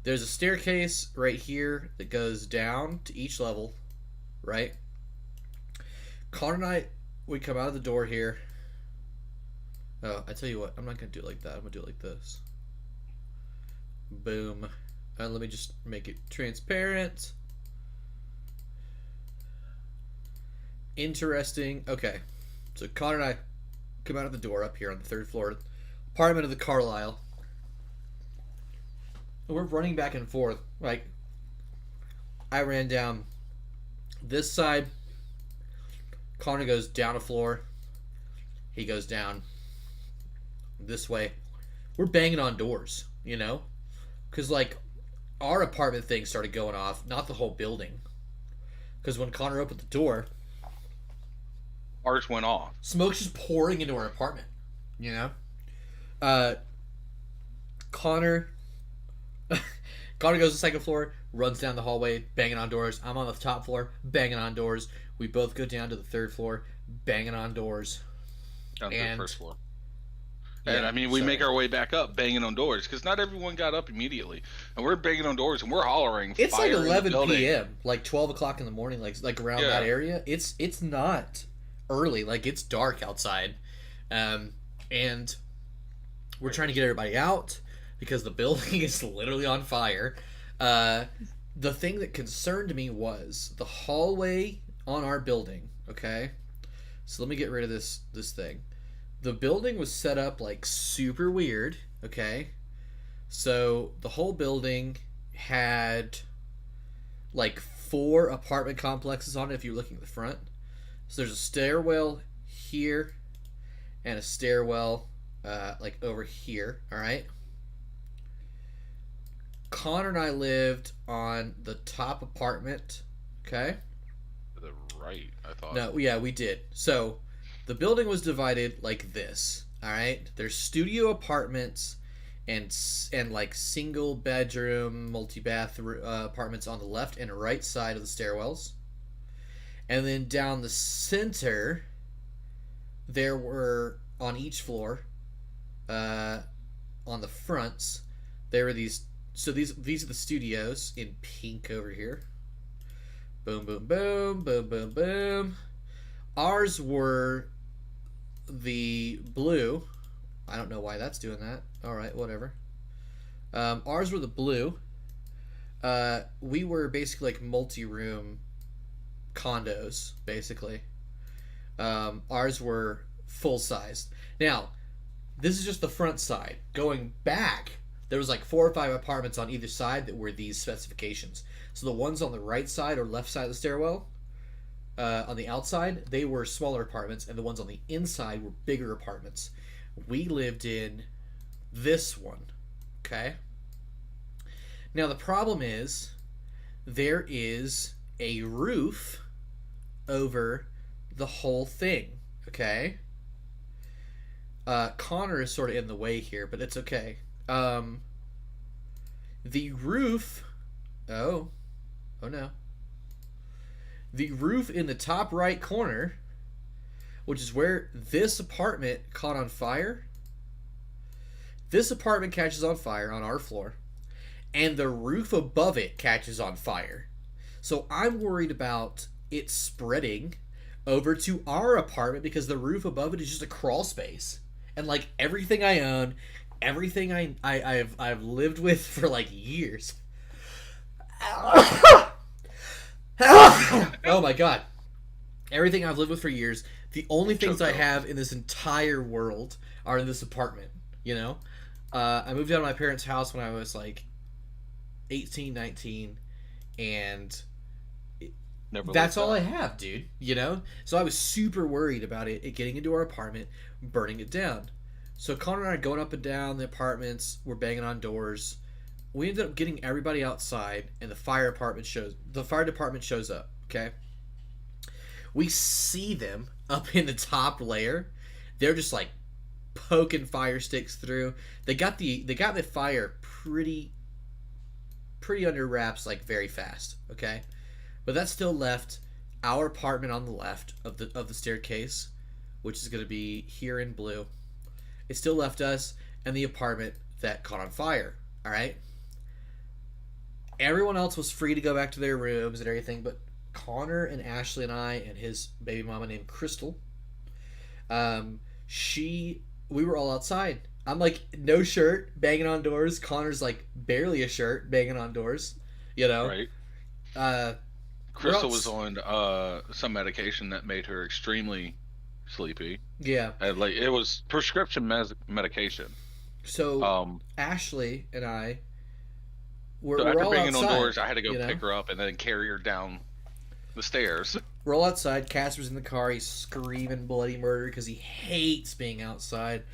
There's a staircase right here that goes down to each level, right? Connor and I, we come out of the door here. Oh, I tell you what, I'm not gonna do it like that. I'm gonna do it like this. Boom. Let me just make it transparent. Interesting. Okay. So Connor and I come out of the door up here on the 3rd floor, apartment of the Carlisle. And we're running back and forth. Like, I ran down this side. Connor goes down a floor. He goes down this way. We're banging on doors, you know? Because, like, our apartment thing started going off, not the whole building. Because when Connor opened the door, Ours went off. smoke's just pouring into our apartment, you know? Connor Connor goes to the 2nd floor, runs down the hallway, banging on doors. I'm on the top floor, banging on doors. We both go down to the 3rd floor, banging on doors. Down to the And 1st floor. yeah, And I mean, we sorry. make our way back up, banging on doors, because not everyone got up immediately, and we're banging on doors and we're hollering. It's fire like in the 11 building. p.m., like 12 o'clock in the morning, like around Yeah. that area. It's not early, like it's dark outside, and we're trying to get everybody out because the building is literally on fire. The thing that concerned me was the hallway on our building. Okay, so let me get rid of this thing. The building was set up like super weird. Okay, so the whole building had like 4 apartment complexes on it if you're looking at the front. So there's a stairwell here and a stairwell like over here, all right? Connor and I lived on the top apartment, okay? To the right, I thought. No, yeah, we did. So the building was divided like this, all right? There's studio apartments and like single bedroom, multi-bath apartments on the left and right side of the stairwells. And then down the center, there were on each floor, on the fronts, there were these. So these are the studios in pink over here. Boom, boom, boom, boom, boom, boom. Ours were the blue. I don't know why that's doing that. All right, whatever. Ours were the blue. We were basically like multi-room condos, basically. Ours were full sized. Now, this is just the front side. Going back, there was like 4 or 5 apartments on either side that were these specifications. So the ones on the right side or left side of the stairwell, on the outside, they were smaller apartments, and the ones on the inside were bigger apartments. We lived in this one, okay? Now the problem is there is a roof over the whole thing, okay? Connor is sort of in the way here, but it's okay. The roof... Oh no. The roof in the top right corner, which is where this apartment caught on fire. This apartment catches on fire on our floor, and the roof above it catches on fire. So I'm worried about it spreading over to our apartment because the roof above it is just a crawl space. And like everything I own everything I've lived with for like years. Oh my god. Everything I've lived with for years, the only things I have in this entire world are in this apartment, you know? I moved out of my parents' house when I was like 18, 19, and that's all I have, dude, you know? So I was super worried about it getting into our apartment, burning it down. So Connor and I are going up and down the apartments, we're banging on doors. We ended up getting everybody outside, and the fire department shows up, okay? We see them up in the top layer. They're just like poking fire sticks through. They got the fire pretty under wraps, like very fast, okay? But that still left our apartment on the left of the staircase, which is going to be here in blue. It still left us and the apartment that caught on fire, all right? Everyone else was free to go back to their rooms and everything, but Connor and Ashley and I and his baby mama named Crystal, we were all outside. I'm like no shirt, banging on doors. Connor's like barely a shirt, banging on doors. You know, right? Crystal was on some medication that made her extremely sleepy. Yeah, and like it was prescription medication. So Ashley and I were so after all banging outside, on doors, I had to go pick her up and then carry her down the stairs. We're all outside. Casper's in the car. He's screaming bloody murder because he hates being outside.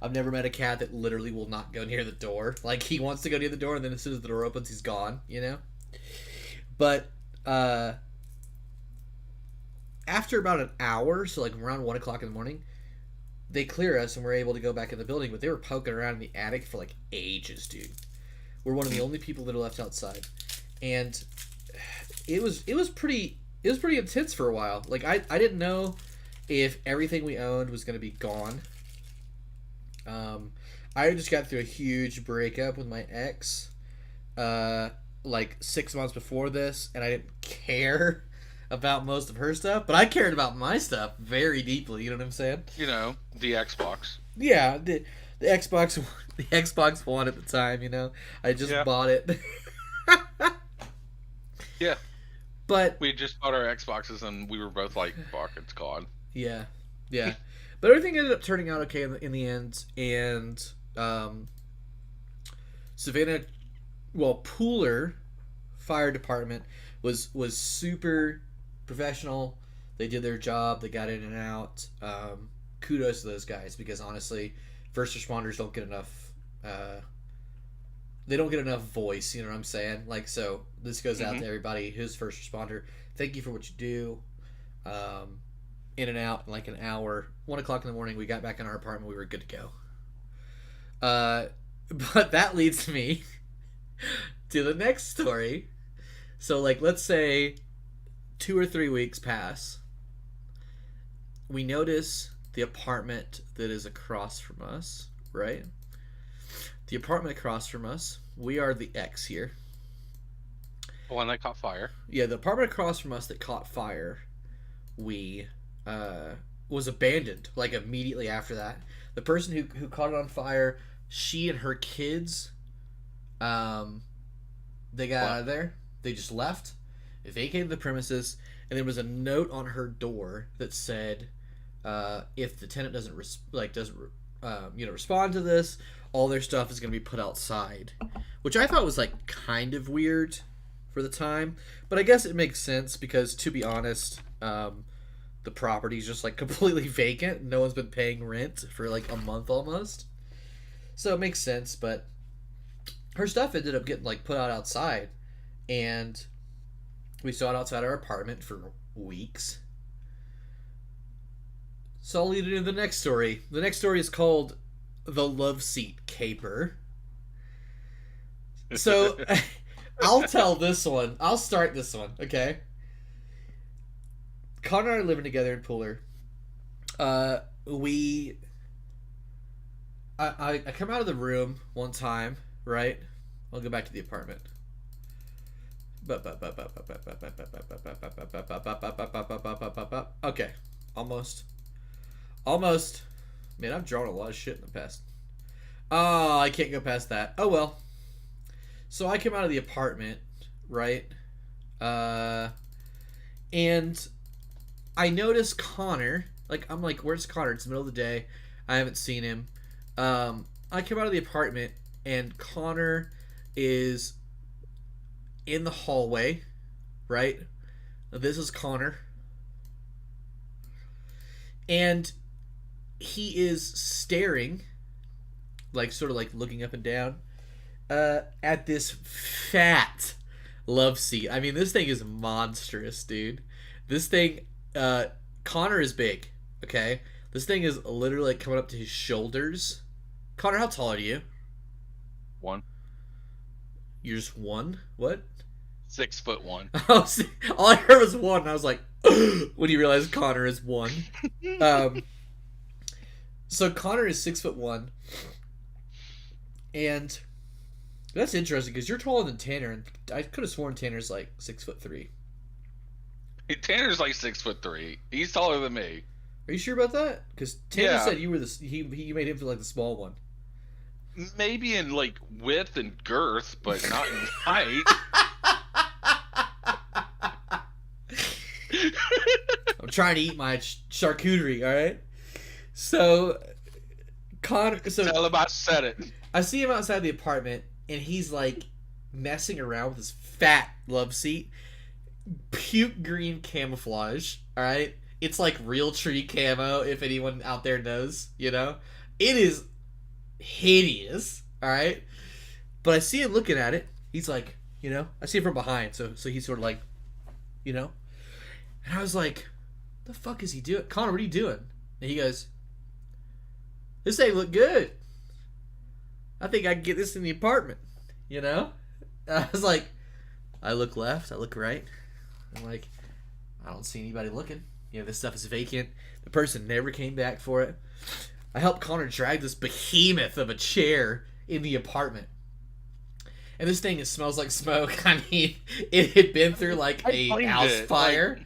I've never met a cat that literally will not go near the door. Like, he wants to go near the door, and then as soon as the door opens, he's gone, you know? But, after about an hour, so like around 1 o'clock in the morning, they clear us, and we're able to go back in the building, but they were poking around in the attic for like ages, dude. We're one of the only people that are left outside. And it was pretty intense for a while. Like, I didn't know if everything we owned was going to be gone. I just got through a huge breakup with my ex, like 6 months before this, and I didn't care about most of her stuff, but I cared about my stuff very deeply. You know what I'm saying? You know, the Xbox. Yeah, the Xbox One at the time. You know, I just bought it. Yeah. But we just bought our Xboxes, and we were both like, "Fuck, it's gone." Yeah. But everything ended up turning out okay in the end, and Savannah, Pooler Fire Department was super professional. They did their job. They got in and out. Kudos to those guys, because honestly, first responders don't get enough. They don't get enough voice. You know what I'm saying? Like, so this goes out to everybody who's first responder. Thank you for what you do. In and out in like an hour. 1 o'clock in the morning, we got back in our apartment. We were good to go. But that leads me to the next story. So, like, let's say 2 or 3 weeks pass. We notice the apartment that is across from us, right? The apartment across from us, we are the X here. The one that caught fire. Yeah, the apartment across from us that caught fire, was abandoned, like, immediately after that. The person who caught it on fire, she and her kids, they got out of there. They just left. They vacated the premises, and there was a note on her door that said, if the tenant doesn't respond to this, all their stuff is going to be put outside, which I thought was like kind of weird for the time, but I guess it makes sense because, to be honest, the property's just like completely vacant. No one's been paying rent for like a month almost, so it makes sense. But her stuff ended up getting like put out outside, and we saw it outside our apartment for weeks. So I'll lead it into the next story. The next story is called The Love Seat Caper. So I'll tell this one. I'll start this one, okay? Connor and I are living together in Pooler. I come out of the room one time, right? I'll go back to the apartment. Okay, almost. Man, I've drawn a lot of shit in the past. Oh, I can't go past that. Oh well. So I come out of the apartment, right? Uh, and I notice Connor. Like I'm like, where's Connor? It's the middle of the day. I haven't seen him. I come out of the apartment and Connor is in the hallway, right? This is Connor. And he is staring, like sort of like looking up and down, at this fat love seat. I mean, this thing is monstrous, dude. This thing, Connor is big, okay? This thing is literally like coming up to his shoulders. Connor, how tall are you? One. You're just one? What? 6'1". Oh, see, all I heard was one, and I was like, when you realize Connor is one. Um, so Connor is 6'1", and that's interesting because you're taller than Tanner, and I could have sworn Tanner's like 6'3". Tanner's like 6'3". He's taller than me. Are you sure about that? Because Tanner Yeah. said you were you made him feel like the small one. Maybe in like width and girth, but not in height. I'm trying to eat my charcuterie, all right? So Connor, Tell him I said it. I see him outside the apartment, and he's like messing around with his fat love seat. Puke green camouflage, alright? It's like real tree camo, if anyone out there knows, you know? It is hideous, alright? But I see him looking at it. He's like, you know? I see him from behind, so he's sort of like, you know? And I was like, the fuck is he doing? Connor, what are you doing? And he goes, this ain't look good. I think I can get this in the apartment, you know? And I was like, I look left, I look right. I'm like, I don't see anybody looking. You know, this stuff is vacant. The person never came back for it. I helped Connor drag this behemoth of a chair in the apartment. And this thing smells like smoke. I mean, it had been through like a house fire.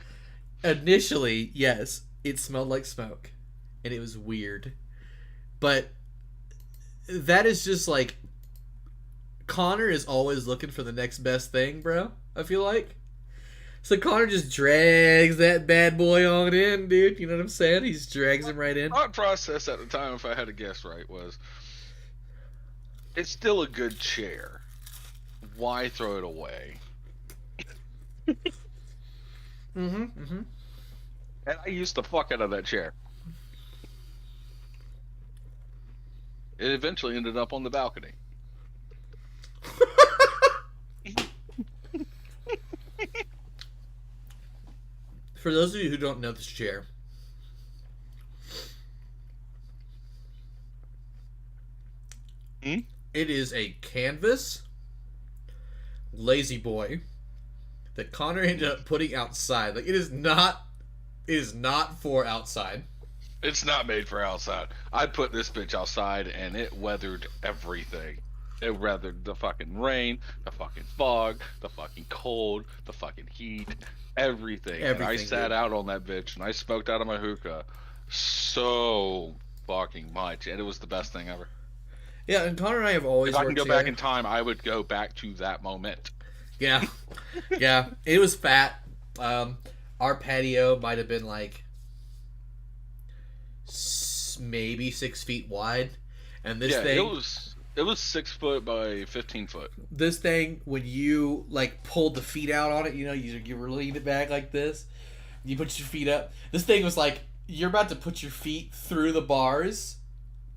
Initially, yes, it smelled like smoke. And it was weird. But that is just like, Connor is always looking for the next best thing, bro. I feel like. So Connor just drags that bad boy on in, dude. You know what I'm saying? He just drags him right in. Thought process at the time, if I had to guess right, was it's still a good chair. Why throw it away? And I used the fuck out of that chair. It eventually ended up on the balcony. For those of you who don't know this chair, it is a canvas lazy boy that Connor ended up putting outside. Like, it is not for outside. It's not made for outside. I put this bitch outside and it weathered everything. It weathered the fucking rain, the fucking fog, the fucking cold, the fucking heat, everything. And I sat out on that bitch and I smoked out of my hookah so fucking much, and it was the best thing ever. Yeah, and Connor and I have always If I worked can go together. back in time, I would go back to that moment. Yeah. Yeah. It was fat. Our patio might have been like maybe 6 feet wide. And this thing, it was 6 foot by 15 foot. This thing, when you like pulled the feet out on it, you know, you lean it back like this. You put your feet up. This thing was like, you're about to put your feet through the bars,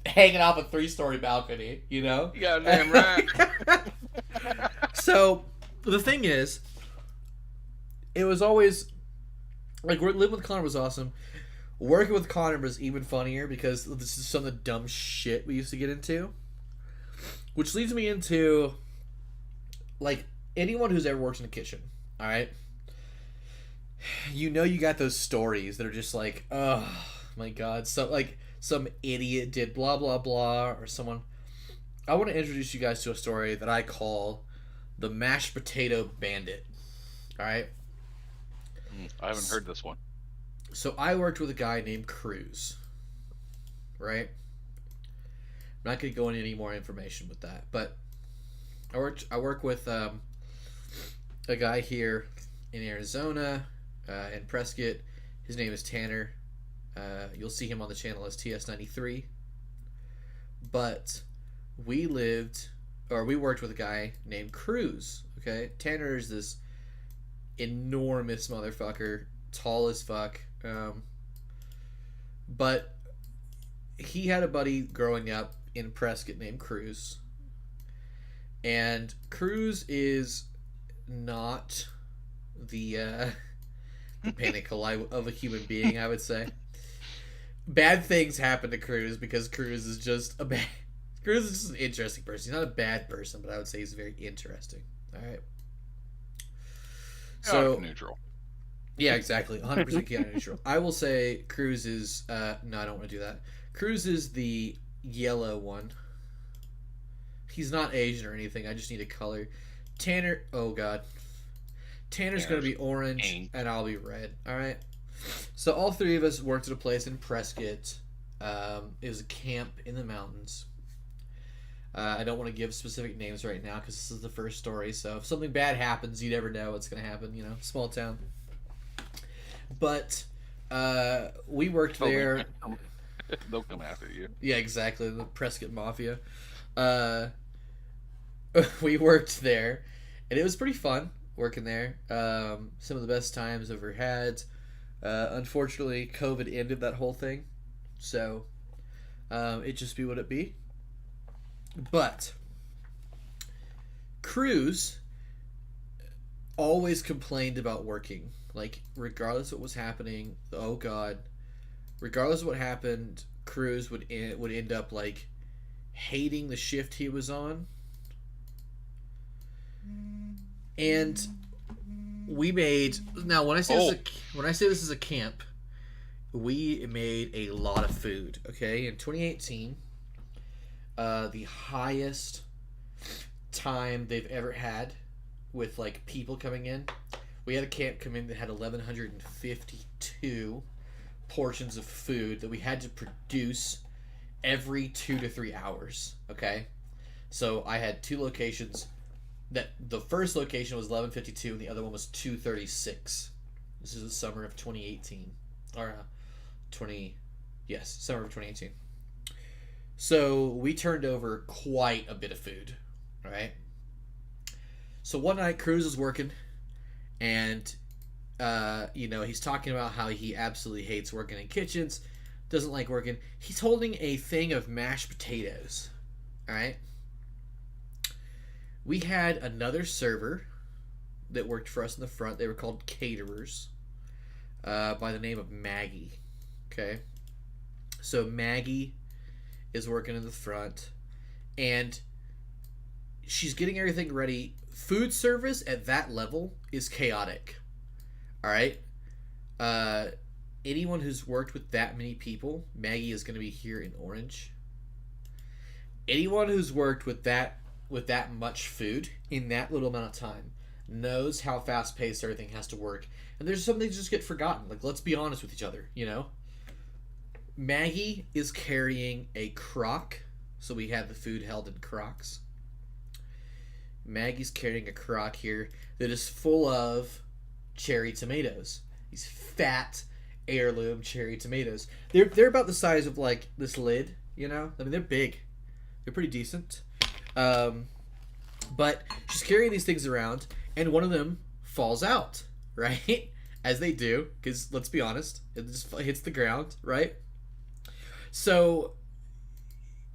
hanging off a 3-story balcony, you know? Yeah, damn right. So, the thing is, it was always, like, living with Connor was awesome. Working with Connor was even funnier because this is some of the dumb shit we used to get into. Which leads me into, like, anyone who's ever worked in a kitchen, alright? You know you got those stories that are just like, oh my god, so like some idiot did blah blah blah, or someone. I want to introduce you guys to a story that I call the mashed potato bandit. Alright? I haven't heard this one. So I worked with a guy named Cruz. Right? I'm not going to go into any more information with that. But I work with a guy here in Arizona, in Prescott. His name is Tanner. You'll see him on the channel as TS93. But we worked with a guy named Cruz. Okay, Tanner is this enormous motherfucker, tall as fuck. But he had a buddy growing up in Prescott named Cruz. And Cruz is not the pinnacle of a human being, I would say. Bad things happen to Cruz because Cruz is just Cruz is just an interesting person. He's not a bad person, but I would say he's very interesting. All right. So neutral. Yeah, exactly. 100% chaotic neutral. I will say Cruz is no, I don't want to do that. Cruz is the yellow one. He's not Asian or anything. I just need a color. Tanner, oh god. Tanner's going to be orange and I'll be red. All right. So all three of us worked at a place in Prescott. It was a camp in the mountains. I don't want to give specific names right now because this is the first story. So if something bad happens, you never know what's going to happen. You know, small town. But we worked there. They'll come after you. Yeah, exactly. The Prescott Mafia. We worked there, and it was pretty fun working there. Some of the best times I've ever had. Unfortunately, COVID ended that whole thing. So it just be what it be. But Cruz always complained about working. Like, regardless of what was happening, oh god, regardless of what happened, Cruz would end up like hating the shift he was on. And we made when I say this is a camp, we made a lot of food. Okay, in 2018. The highest time they've ever had with like people coming in. We had a camp come in that had 1,152 portions of food that we had to produce every 2 to 3 hours. Okay, so I had two locations. That the first location was 1152 and the other one was 236. This is the summer of 2018 or summer of 2018. So we turned over quite a bit of food, right? So one night Cruz was working, and he's talking about how he absolutely hates working in kitchens, doesn't like working. He's holding a thing of mashed potatoes, all right? We had another server that worked for us in the front. They were called caterers, by the name of Maggie, okay? So Maggie is working in the front, and she's getting everything ready. Food service at that level is chaotic. All right. Anyone who's worked with that many people, Maggie is going to be here in orange. Anyone who's worked with that much food in that little amount of time knows how fast paced everything has to work. And there's some things that just get forgotten. Like, let's be honest with each other, you know? Maggie is carrying a crock, so we had the food held in crocks. Maggie's carrying a crock here that is full of cherry tomatoes. These fat heirloom cherry tomatoes. They're about the size of like this lid, you know? I mean, they're big. They're pretty decent. But she's carrying these things around, and one of them falls out, right? As they do, because let's be honest, it just hits the ground, right? So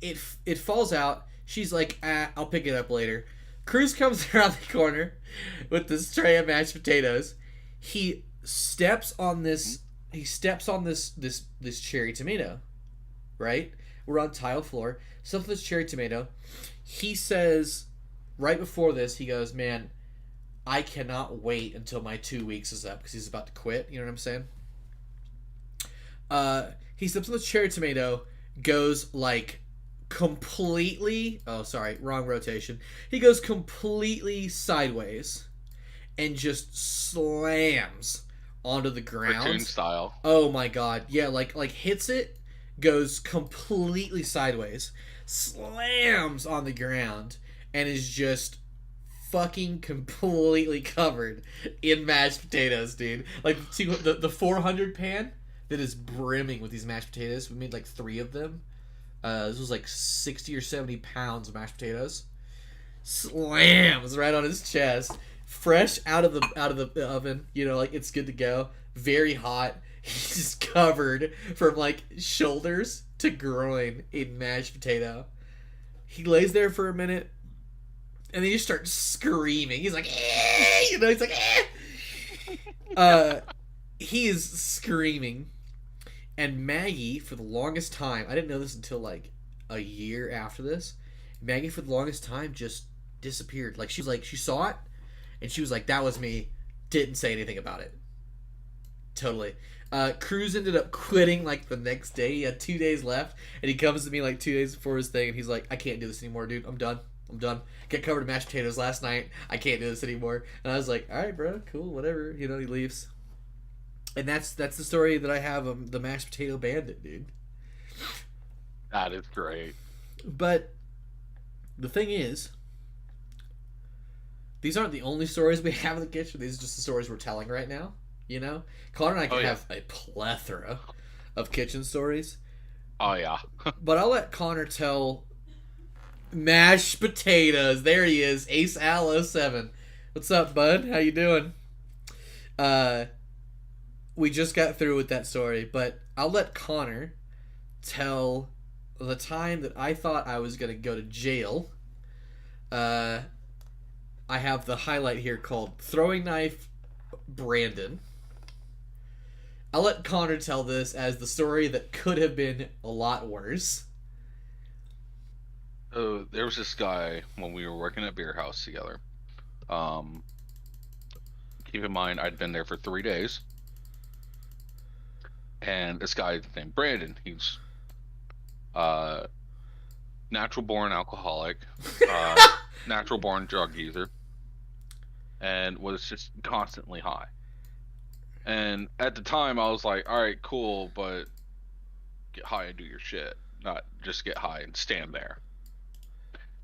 it falls out. She's like, I'll pick it up later. Cruz comes around the corner with this tray of mashed potatoes. He steps on this cherry tomato, right? We're on tiled floor. Steps on this cherry tomato. He says, right before this, he goes, man, I cannot wait until my 2 weeks is up, because he's about to quit. You know what I'm saying? He steps on the cherry tomato, goes like completely, oh sorry, wrong rotation. He goes completely sideways and just slams onto the ground. Cartoon style. Oh my god. Yeah, like hits it, goes completely sideways, slams on the ground, and is just fucking completely covered in mashed potatoes, dude. Like the 400 pan that is brimming with these mashed potatoes. We made like 3 of them. This was like 60 or 70 pounds of mashed potatoes. Slams right on his chest, fresh out of the oven. You know, like it's good to go. Very hot. He's just covered from like shoulders to groin in mashed potato. He lays there for a minute, and then he starts screaming. He's like, eh! You know, he's like, eh! He is screaming. And Maggie, for the longest time, I didn't know this until like a year after this. Maggie, for the longest time, just disappeared. Like she saw it, and she was like, "That was me." Didn't say anything about it. Totally. Cruz ended up quitting like the next day. He had 2 days left, and he comes to me like 2 days before his thing, and he's like, "I can't do this anymore, dude. I'm done. Get covered in mashed potatoes last night. I can't do this anymore." And I was like, "All right, bro, cool, whatever." You know, he leaves. And that's the story that I have of the mashed potato bandit, dude. That is great. But the thing is, these aren't the only stories we have in the kitchen. These are just the stories we're telling right now. You know, Connor and I can have a plethora of kitchen stories. Oh yeah. But I'll let Connor tell mashed potatoes. There he is, Ace Al 07. What's up, bud? How you doing? We just got through with that story, but I'll let Connor tell the time that I thought I was going to go to jail. I have the highlight here called Throwing Knife Brandon. I'll let Connor tell this as the story that could have been a lot worse. There was this guy when we were working at Beer House together. Keep in mind, I'd been there for 3 days. And this guy named Brandon, he's natural born alcoholic, natural born drug user, and was just constantly high. And at the time, I was like, all right, cool, but get high and do your shit, not just get high and stand there.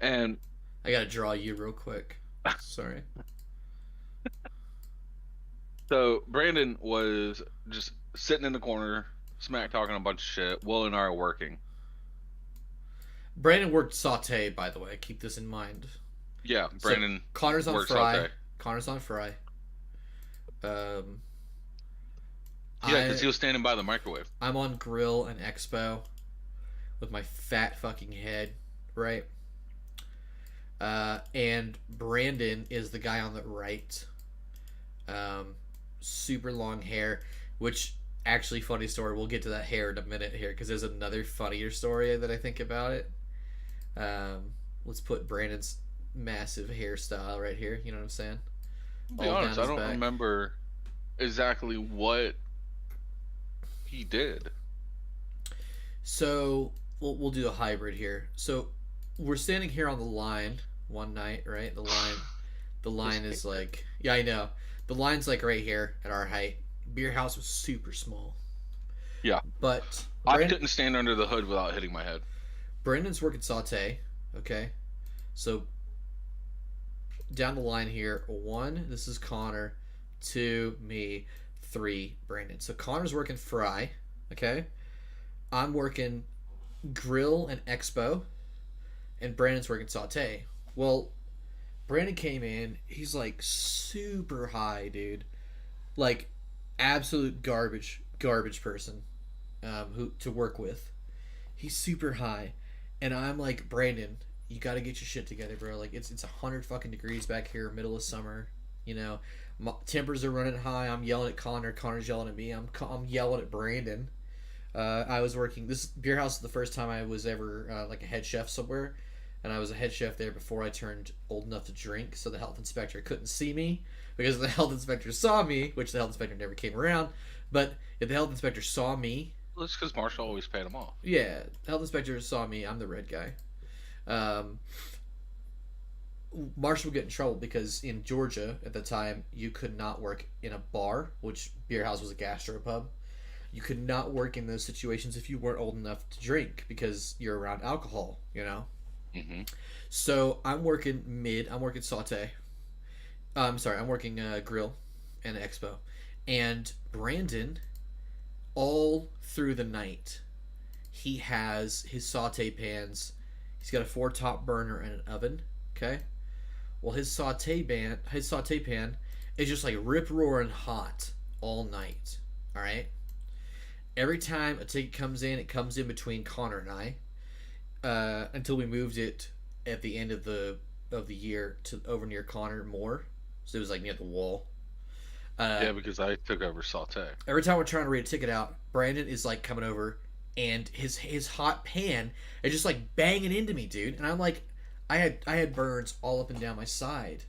And I gotta draw you real quick. Sorry. So Brandon was just sitting in the corner, smack talking a bunch of shit. Will and I are working. Brandon worked saute, by the way. Keep this in mind. Yeah, Brandon. So Connor's on works fry. saute. Connor's on fry. Yeah, because he was standing by the microwave. I'm on grill and expo with my fat fucking head, right? And Brandon is the guy on the right. Super long hair, which actually funny story. We'll get to that hair in a minute here because there's another funnier story that I think about it. Let's put Brandon's massive hairstyle right here. You know what I'm saying? To be honest, I don't remember exactly what he did. So we'll do a hybrid here. So we're standing here on the line one night, right? The line is like, yeah, I know. The line's like right here at our height. Beer House was super small. Yeah. But I couldn't stand under the hood without hitting my head. Brandon's working saute, okay? So down the line here, 1, this is Connor, 2, me, 3, Brandon. So Connor's working fry, okay? I'm working grill and expo, and Brandon's working saute. Well, Brandon came in, he's like super high, dude. Like absolute garbage person who to work with. He's super high. And I'm like, Brandon, you got to get your shit together, bro. Like it's 100 fucking degrees back here, middle of summer, you know. Tempers are running high. I'm yelling at Connor. Connor's yelling at me. I'm yelling at Brandon. I was working this Beer House is the first time I was ever like a head chef somewhere. And I was a head chef there before I turned old enough to drink, so the health inspector couldn't see me. Because if the health inspector saw me, which the health inspector never came around, but if the health inspector saw me... Well, it's because Marshall always paid them off. Yeah, the health inspector saw me, I'm the red guy. Marshall would get in trouble because in Georgia, at the time, you could not work in a bar, which Beer House was a gastropub. you could not work in those situations if you weren't old enough to drink because you're around alcohol, you know. Hmm. So I'm working mid. I'm working saute. I'm sorry. I'm working grill and expo, and Brandon all through the night he has his saute pans. He's got a four top burner and an oven. Okay. Well, his saute pan is just like rip roaring hot all night. All right. Every time a ticket comes in, it comes in between Connor and I. Until we moved it at the end of the year to over near Connor more, so it was like near the wall. Yeah, because I took over Saute. Every time we're trying to read a ticket out, Brandon is like coming over, and his hot pan is just like banging into me, dude. And I'm like, I had burns all up and down my side,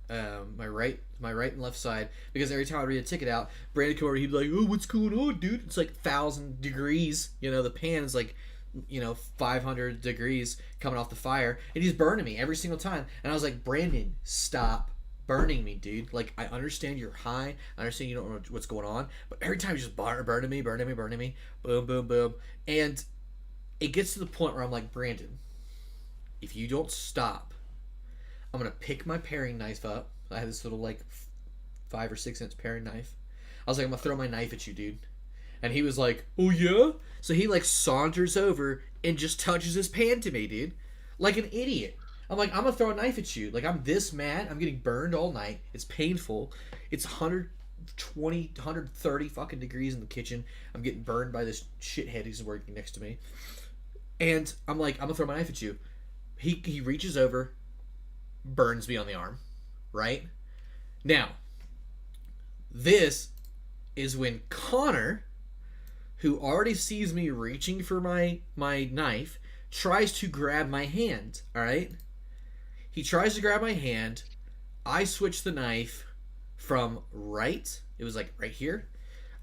my right and left side, because every time I read a ticket out, Brandon come over, he'd be like, "Oh, what's going on, dude?" It's like 1,000 degrees. You know, the pan is like 500 degrees coming off the fire, and he's burning me every single time. And I was like, Brandon, stop burning me, dude. Like, I understand you're high, I understand you don't know what's going on, but every time you just burning me, boom, boom, boom. And it gets to the point where I'm like, Brandon, if you don't stop, I'm gonna pick my paring knife up. I had this little like 5 or 6 inch paring knife. I was like, I'm gonna throw my knife at you, dude. And he was like, "Oh yeah?" So he like saunters over and just touches his pan to me, dude. Like an idiot. I'm like, "I'm gonna throw a knife at you." Like, I'm this mad. I'm getting burned all night. It's painful. It's 120, 130 fucking degrees in the kitchen. I'm getting burned by this shithead who's working next to me. And I'm like, "I'm gonna throw my knife at you." He reaches over, burns me on the arm. Right? Now, this is when Connor, who already sees me reaching for my knife, tries to grab my hand. All right, he tries to grab my hand. I switch the knife from right. It was like right here.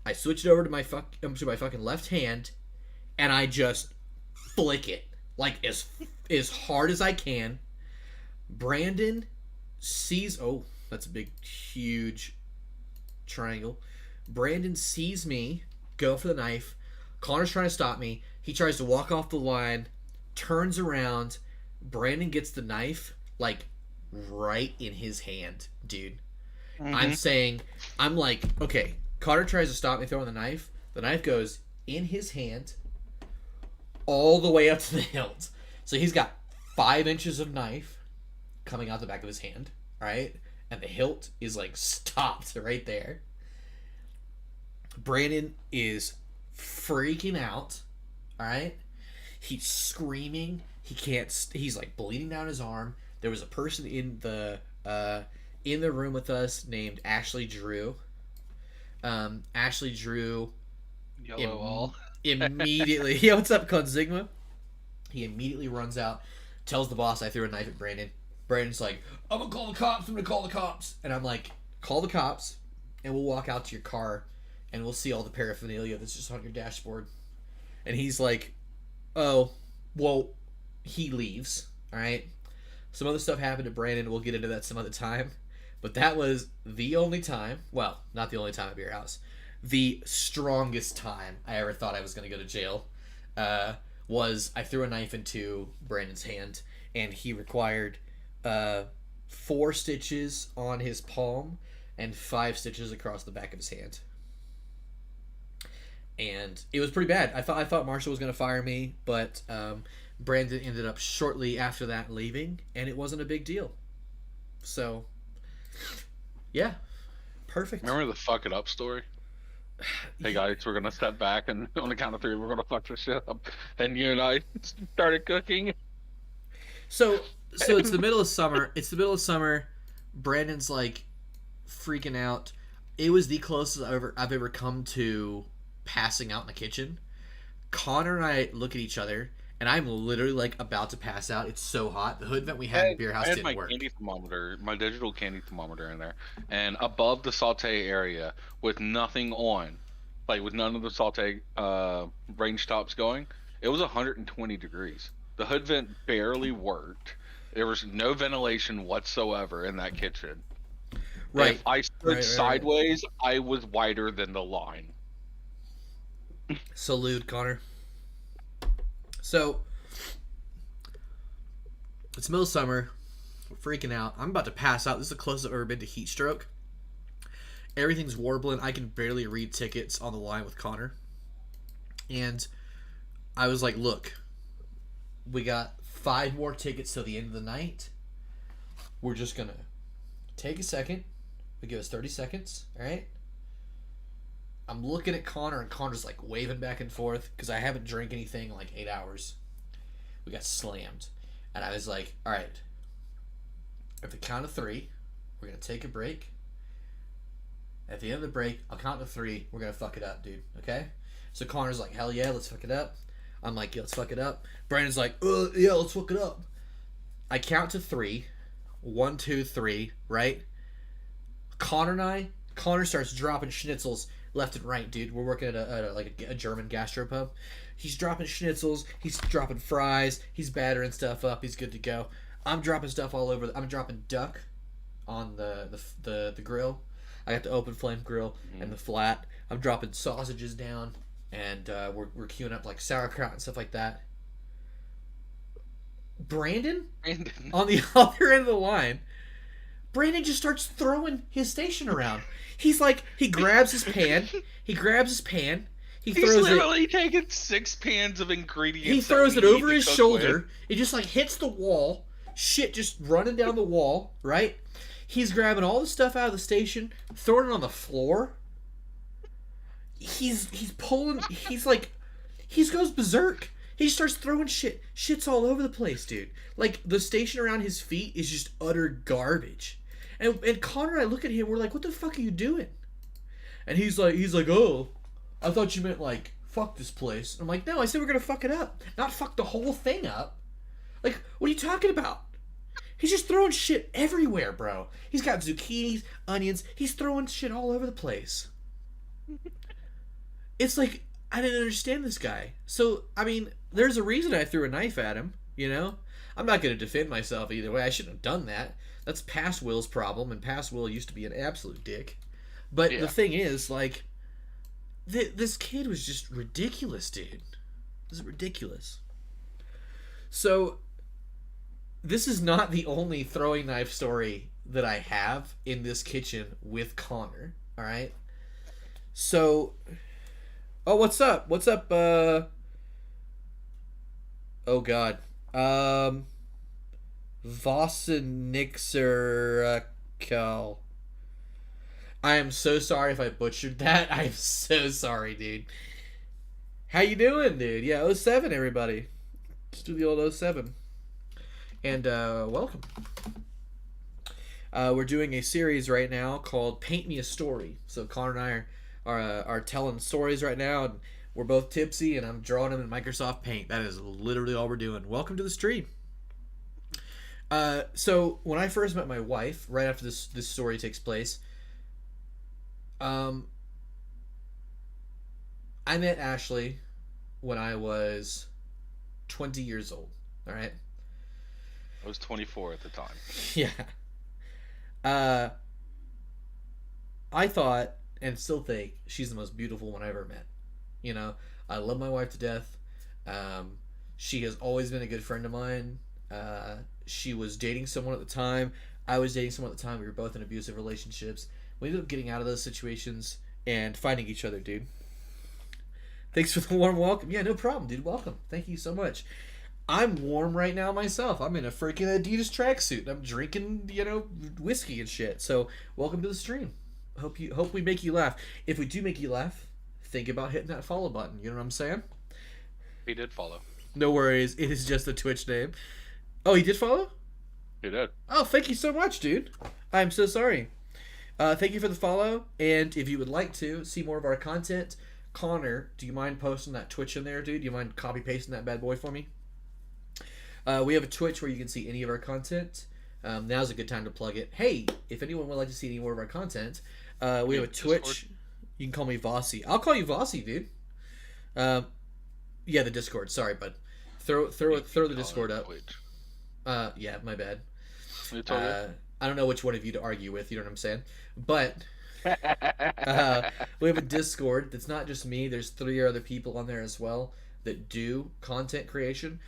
I switch it over to my fucking left hand, and I just flick it like as hard as I can. Brandon sees. Oh, that's a big, huge triangle. Brandon sees me go for the knife. Connor's trying to stop me. He tries to walk off the line, turns around. Brandon gets the knife like right in his hand, dude. Mm-hmm. I'm like, okay. Connor tries to stop me throwing the knife. The knife goes in his hand all the way up to the hilt. So he's got 5 inches of knife coming out the back of his hand, right? And the hilt is like stopped right there. Brandon is freaking out. All right, he's screaming. He can't. He's like bleeding down his arm. There was a person in the room with us named Ashley Drew. Ashley Drew Yellow all. immediately. Yeah, what's up, Consigma? He immediately runs out, tells the boss I threw a knife at Brandon. Brandon's like, "I'm gonna call the cops. I'm gonna call the cops." And I'm like, "Call the cops, and we'll walk out to your car, and we'll see all the paraphernalia that's just on your dashboard." And he's like, "Oh, well," he leaves. All right. Some other stuff happened to Brandon. We'll get into that some other time. But that was the only time. Well, not the only time at Beer House. The strongest time I ever thought I was going to go to jail was I threw a knife into Brandon's hand, and he required 4 stitches on his palm and 5 stitches across the back of his hand. And it was pretty bad. I thought Marshall was going to fire me, but Brandon ended up shortly after that leaving, and it wasn't a big deal. So, yeah, perfect. Remember the fuck it up story? Hey guys, we're gonna step back and on the count of three, we're gonna fuck this shit up. And you and I started cooking. So it's the middle of summer. It's the middle of summer. Brandon's like freaking out. It was the closest I've ever come to passing out in the kitchen. Connor and I look at each other, and I'm literally like about to pass out. It's so hot. The hood vent we had in the beer house I had didn't my work. candy thermometer, my digital candy thermometer in there, and above the saute area with nothing on, like with none of the saute range tops going, it was 120 degrees. The hood vent barely worked. There was no ventilation whatsoever in that kitchen. Right. If I stood Right. sideways, I was wider than the line. Salute, Connor. So, it's middle of summer. We're freaking out. I'm about to pass out. This is the closest I've ever been to heat stroke. Everything's warbling. I can barely read tickets on the line with Connor. And I was like, look, we got 5 more tickets till the end of the night. We're just going to take a second. We give us 30 seconds, all right? I'm looking at Connor, and Connor's like waving back and forth because I haven't drank anything in like 8 hours. We got slammed. And I was like, all right, at the count of 3, we're going to take a break. At the end of the break, I'll count to 3. We're going to fuck it up, dude, okay? So Connor's like, hell yeah, let's fuck it up. I'm like, yeah, let's fuck it up. Brandon's like, yeah, let's fuck it up. I count to 3. 1, 2, 3, right? Connor starts dropping schnitzels left and right, dude. We're working at a German gastropub. He's dropping schnitzels. He's dropping fries. He's battering stuff up. He's good to go. I'm dropping stuff all over. I'm dropping duck on the grill. I got the open flame grill and the flat. I'm dropping sausages down, and we're queuing up like sauerkraut and stuff like that. Brandon on the other end of the line, Brandon just starts throwing his station around. He's like, he grabs his pan. He He's throws literally it. taking 6 pans of ingredients. He throws it over his shoulder. It just like hits the wall. Shit just running down the wall, right? He's grabbing all the stuff out of the station, throwing it on the floor. He's pulling. He goes berserk. He starts throwing shit. Shit's all over the place, dude. Like, the station around his feet is just utter garbage. And Connor and I look at him, we're like, what the fuck are you doing? And he's like, oh, I thought you meant, like, fuck this place. I'm like, no, I said we're gonna fuck it up. Not fuck the whole thing up. Like, what are you talking about? He's just throwing shit everywhere, bro. He's got zucchinis, onions. He's throwing shit all over the place. It's like, I didn't understand this guy. So, I mean, there's a reason I threw a knife at him, you know? I'm not going to defend myself either way. I shouldn't have done that. That's past Will's problem, and past Will used to be an absolute dick. But the thing is, like, this kid was just ridiculous, dude. This is ridiculous. So, this is not the only throwing knife story that I have in this kitchen with Connor, alright? So... Oh, what's up? What's up, Oh, God. Vossenixer, I am so sorry if I butchered that. I am so sorry, dude. How you doing, dude? Yeah, 07, everybody. Let's do the old 07. And, welcome. We're doing a series right now called Paint Me a Story. So Connor and I are telling stories right now, and we're both tipsy, and I'm drawing them in Microsoft Paint. That is literally all we're doing. Welcome to the stream. So when I first met my wife, right after this story takes place, I met Ashley when I was 20 years old. All right. I was 24 at the time. Yeah. I thought, and still think, she's the most beautiful one I ever met. You know, I love my wife to death. She has always been a good friend of mine. She was dating someone at the time. I was dating someone at the time. We were both in abusive relationships. We ended up getting out of those situations and finding each other, dude. Thanks for the warm welcome. Yeah, no problem, dude. Welcome. Thank you so much. I'm warm right now myself. I'm in a freaking Adidas tracksuit. I'm drinking, whiskey and shit. So, welcome to the stream. Hope we make you laugh. If we do make you laugh, think about hitting that follow button. You know what I'm saying? He did follow. No worries. It is just a Twitch name. Oh, he did follow? He did. Oh, thank you so much, dude. I'm so sorry. Thank you for the follow. And if you would like to see more of our content, Connor, do you mind posting that Twitch in there, dude? Do you mind copy pasting that bad boy for me? We have a Twitch where you can see any of our content. Now's a good time to plug it. Hey, if anyone would like to see any more of our content, we have a Twitch. Discord. You can call me Vossi. I'll call you Vossi, dude. Yeah, the Discord. Sorry, bud. Throw the Discord up. Yeah, my bad. I don't know which one of you to argue with. You know what I'm saying? But Uh, we have a Discord that's not just me. There's 3 other people on there as well that do content creation.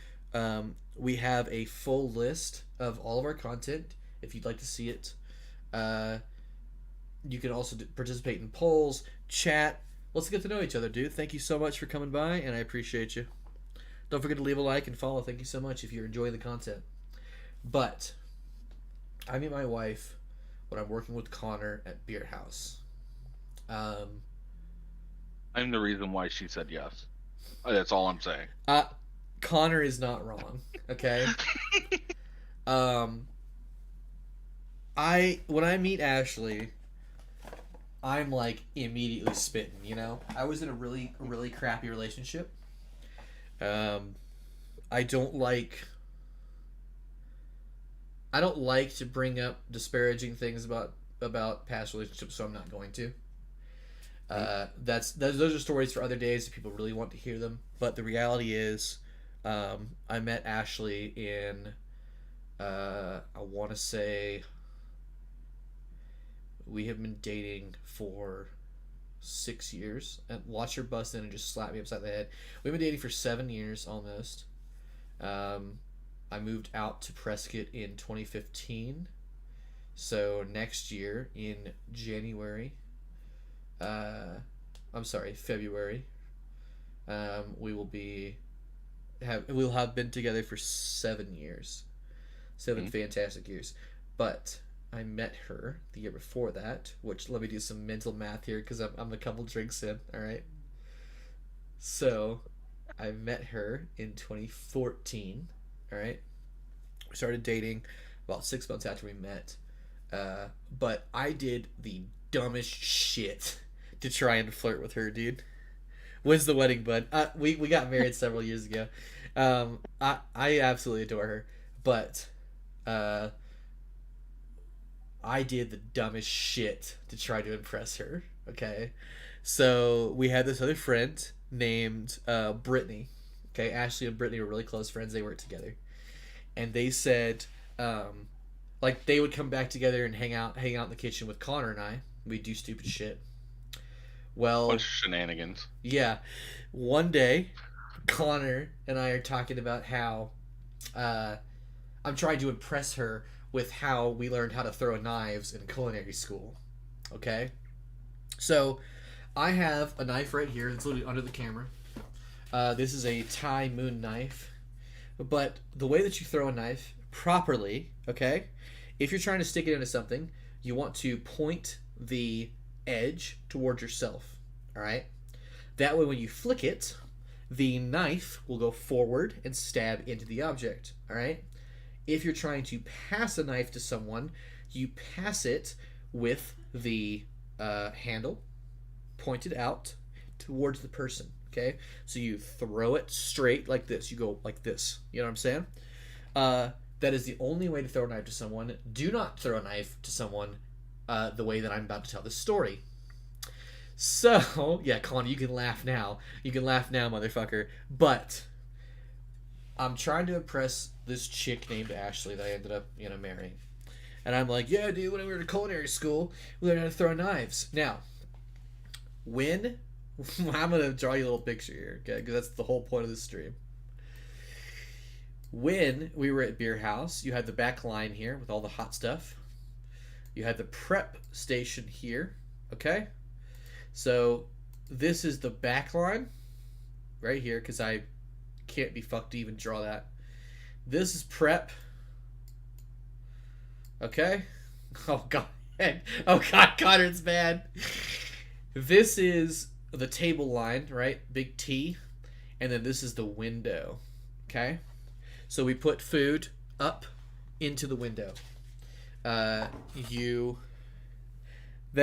We have a full list of all of our content if you'd like to see it. Uh, you can also participate in polls, chat. Let's get to know each other, dude. Thank you so much for coming by, and I appreciate you. Don't forget to leave a like and follow. Thank you so much if you're enjoying the content. But I meet my wife when I'm working with Connor at Beer House. Um, I'm the reason why she said yes. That's all I'm saying. uh, Connor is not wrong. Okay. Um, when I meet Ashley, I'm like immediately spitting. You know, I was in a really crappy relationship. Um, I don't like. I don't like to bring up disparaging things about past relationships, so I'm not going to. Those are stories for other days if people really want to hear them. But the reality is, I met Ashley in, I want to say, we have been dating for 6 years. And watch her bust in and just slap me upside the head. We've been dating for 7 years almost. I moved out to Prescott in 2015. So next year in January, February, we'll have been together for 7 years, 7 fantastic years. But I met her the year before that, which let me do some mental math here because I'm a couple drinks in. All right, so I met her in 2014. All right, we started dating about 6 months after we met. But I did the dumbest shit to try and flirt with her, dude. When's the wedding, bud? We got married several years ago. I absolutely adore her, but I did the dumbest shit to try to impress her. Okay, so we had this other friend named Brittany. Okay, Ashley and Brittany were really close friends. They worked together, and they said, like they would come back together and hang out in the kitchen with Connor and I. We'd do stupid shit. Well, Bunch of shenanigans. yeah, one day, Connor and I are talking about how I'm trying to impress her with how we learned how to throw knives in culinary school. Okay, so I have a knife right here. It's literally under the camera. This is a Thai moon knife, but the way that you throw a knife properly, okay, if you're trying to stick it into something, you want to point the edge towards yourself. All right, that way when you flick it, the knife will go forward and stab into the object. All right, if you're trying to pass a knife to someone, you pass it with the handle pointed out towards the person. Okay, so you throw it straight like this. You go like this. You know what I'm saying? That is the only way to throw a knife to someone. Do not throw a knife to someone the way that I'm about to tell this story. So, yeah, Colin, you can laugh now. You can laugh now, motherfucker. But I'm trying to impress this chick named Ashley that I ended up, marrying. And I'm like, yeah, dude, when we were in culinary school, we learned how to throw knives. Now, when... I'm going to draw you a little picture here, okay? Because that's the whole point of this stream. When we were at Beer House, you had the back line here with all the hot stuff. You had the prep station here, okay? So this is the back line right here because I can't be fucked to even draw that. This is prep, okay? Oh, God. Oh, God, Connor, it's bad. This is the table line, right? Big T. And then this is the window, okay? So we put food up into the window. That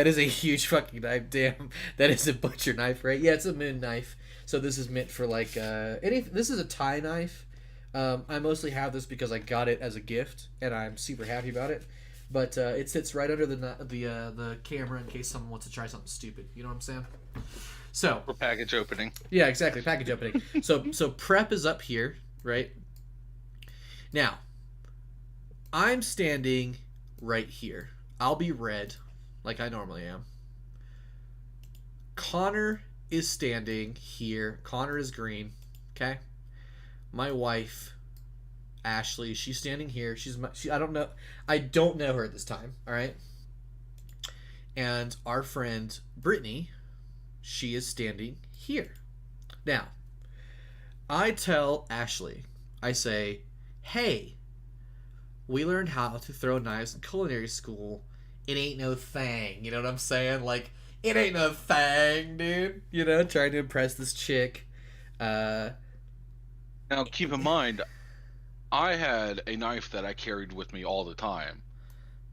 is a huge fucking knife. Damn, that is a butcher knife, right? Yeah, it's a moon knife. So this is meant for like this is a Thai knife. I mostly have this because I got it as a gift, and I'm super happy about it. But it sits right under the camera in case someone wants to try something stupid. You know what I'm saying? So For package opening. yeah, exactly. Package opening. So prep is up here, right? Now, I'm standing right here. I'll be red, like I normally am. Connor is standing here. Connor is green. Okay. My wife, Ashley, she's standing here. I don't know. I don't know her at this time. All right. And our friend Brittany, she is standing here. Now, I tell Ashley, I say, hey, we learned how to throw knives in culinary school. It ain't no thing. You know what I'm saying? Like, it ain't no thing, dude. You know, trying to impress this chick. Now, keep in mind, I had a knife that I carried with me all the time.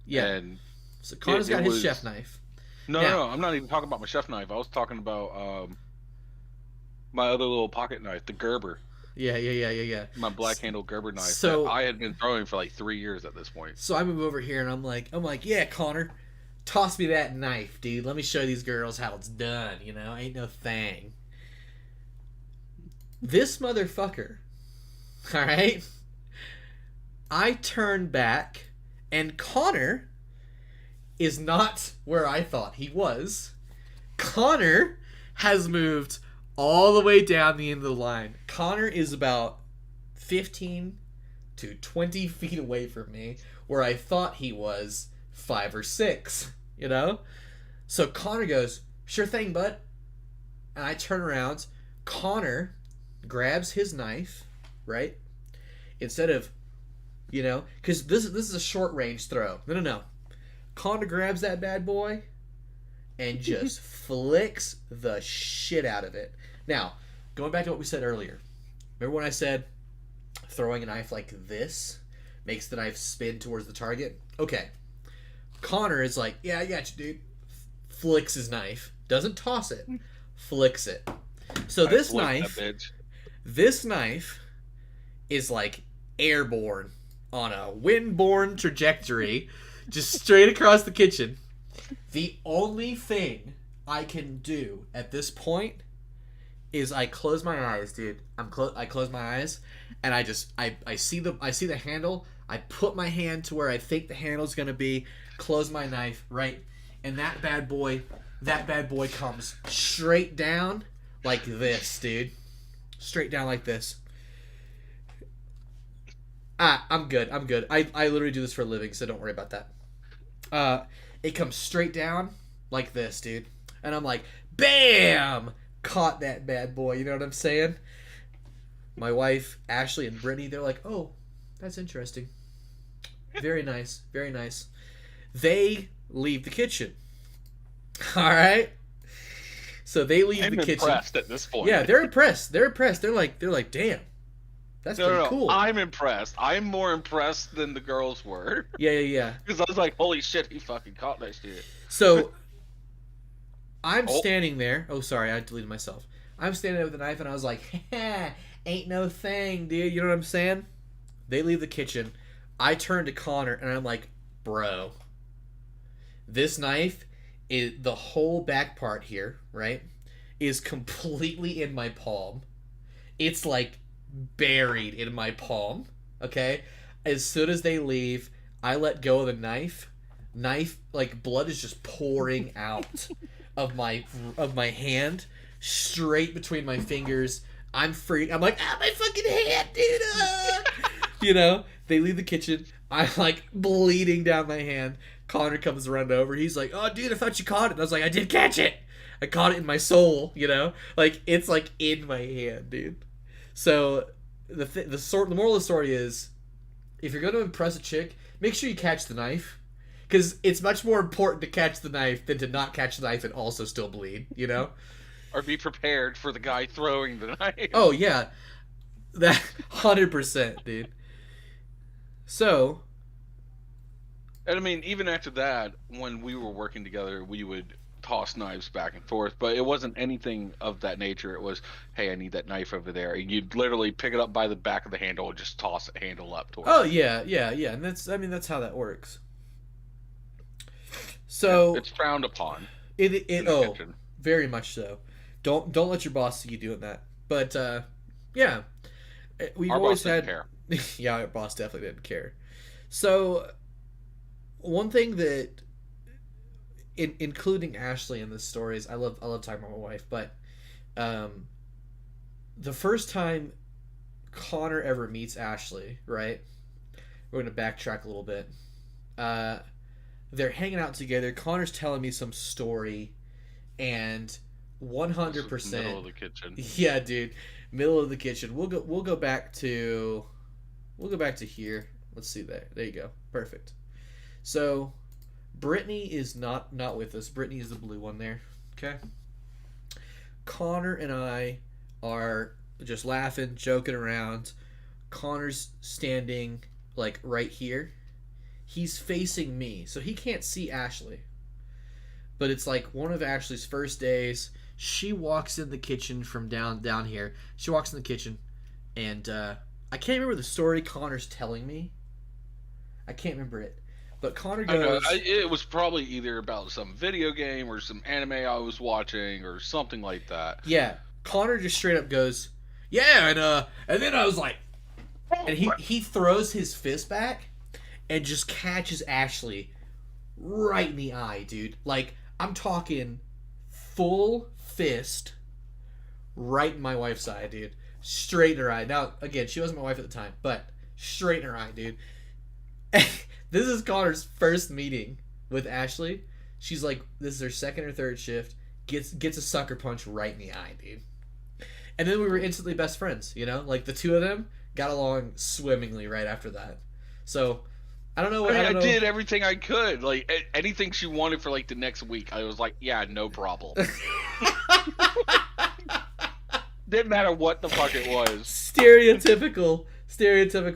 Yeah. And so Connor's got his chef knife. No, I'm not even talking about my chef knife. I was talking about my other little pocket knife, the Gerber. Yeah. My black handle Gerber knife So that I had been throwing for like 3 years at this point. So I move over here and I'm like, yeah, Connor, toss me that knife, dude. Let me show these girls how it's done. You know, ain't no thing. This motherfucker, all right? I turn back and Connor is not where I thought he was. Connor has moved all the way down the end of the line. Connor is about 15 to 20 feet away from me, where I thought he was 5 or 6, you know? So Connor goes, sure thing, bud. And I turn around. Connor grabs his knife, right? Instead of, you know, because this is a short range throw. No. Connor grabs that bad boy and just flicks the shit out of it. Now, going back to what we said earlier. Remember when I said throwing a knife like this makes the knife spin towards the target? Okay. Connor is like, yeah, I got you, dude. Flicks his knife. Doesn't toss it. Flicks it. So this knife is like airborne on a windborne trajectory just straight across the kitchen. The only thing I can do at this point is I close my eyes, dude. I close my eyes and I see the handle. I put my hand to where I think the handle's gonna be, close my knife, right? And that bad boy comes straight down like this, dude. Straight down like this. I'm good. I literally do this for a living, so don't worry about that. It comes straight down like this, dude. And I'm like, bam! Caught that bad boy, you know what I'm saying? My wife, Ashley, and Brittany, they're like, oh, that's interesting. Very nice, very nice. They leave the kitchen. Alright? So they leave the kitchen. I'm impressed at this point. Yeah, they're impressed. They're like, damn. That's pretty cool. I'm impressed. I'm more impressed than the girls were. Yeah. Because I was like, holy shit, he fucking caught that shit. So, I'm standing there. Oh, sorry, I deleted myself. I'm standing there with a knife, and I was like, ain't no thing, dude. You know what I'm saying? They leave the kitchen. I turn to Connor, and I'm like, bro, this knife, is the whole back part here, right, is completely in my palm. It's like buried in my palm, okay? As soon as they leave, I let go of the knife, like blood is just pouring out of my hand straight between my fingers. I'm free. I'm like, my fucking hand, dude. You know, they leave the kitchen. I'm like bleeding down my hand. Connor comes running over. He's like, oh, dude, I thought you caught it. And I was like, I did catch it. I caught it in my soul, you know? Like, it's like in my hand, dude. So the moral of the story is, if you're going to impress a chick, make sure you catch the knife, because it's much more important to catch the knife than to not catch the knife and also still bleed, you know? Or be prepared for the guy throwing the knife. Oh yeah, that 100%, dude. So, and I mean, even after that, when we were working together, we would toss knives back and forth, but it wasn't anything of that nature. It was, hey, I need that knife over there, and you'd literally pick it up by the back of the handle and just toss the handle up towards oh yeah, and that's how that works. So it's frowned upon. Kitchen. Very much so. Don't let your boss see you doing that. But yeah, we've our always boss had. Care. Yeah, our boss definitely didn't care. So one thing that including Ashley in the stories. I love talking about my wife, but the first time Connor ever meets Ashley, right? We're gonna backtrack a little bit. They're hanging out together. Connor's telling me some story, and 100%. Middle of the kitchen. Yeah, dude, middle of the kitchen. We'll go back to here. Let's see there. There you go. Perfect. So, Brittany is not with us. Brittany is the blue one there. Okay. Connor and I are just laughing, joking around. Connor's standing like right here. He's facing me, so he can't see Ashley. But it's like one of Ashley's first days. She walks in the kitchen from down here. She walks in the kitchen, and I can't remember the story Connor's telling me. I can't remember it. But Connor goes... it was probably either about some video game or some anime I was watching or something like that. Yeah. Connor just straight up goes, yeah, and then I was like... And he throws his fist back and just catches Ashley right in the eye, dude. Like, I'm talking full fist right in my wife's eye, dude. Straight in her eye. Now, again, she wasn't my wife at the time, but straight in her eye, dude. This is Connor's first meeting with Ashley. She's like, this is her second or third shift. Gets a sucker punch right in the eye, dude. And then we were instantly best friends, you know? Like, the two of them got along swimmingly right after that. So, I don't know. I did everything I could. Like, anything she wanted for, like, the next week, I was like, yeah, no problem. Didn't matter what the fuck it was. Stereotypical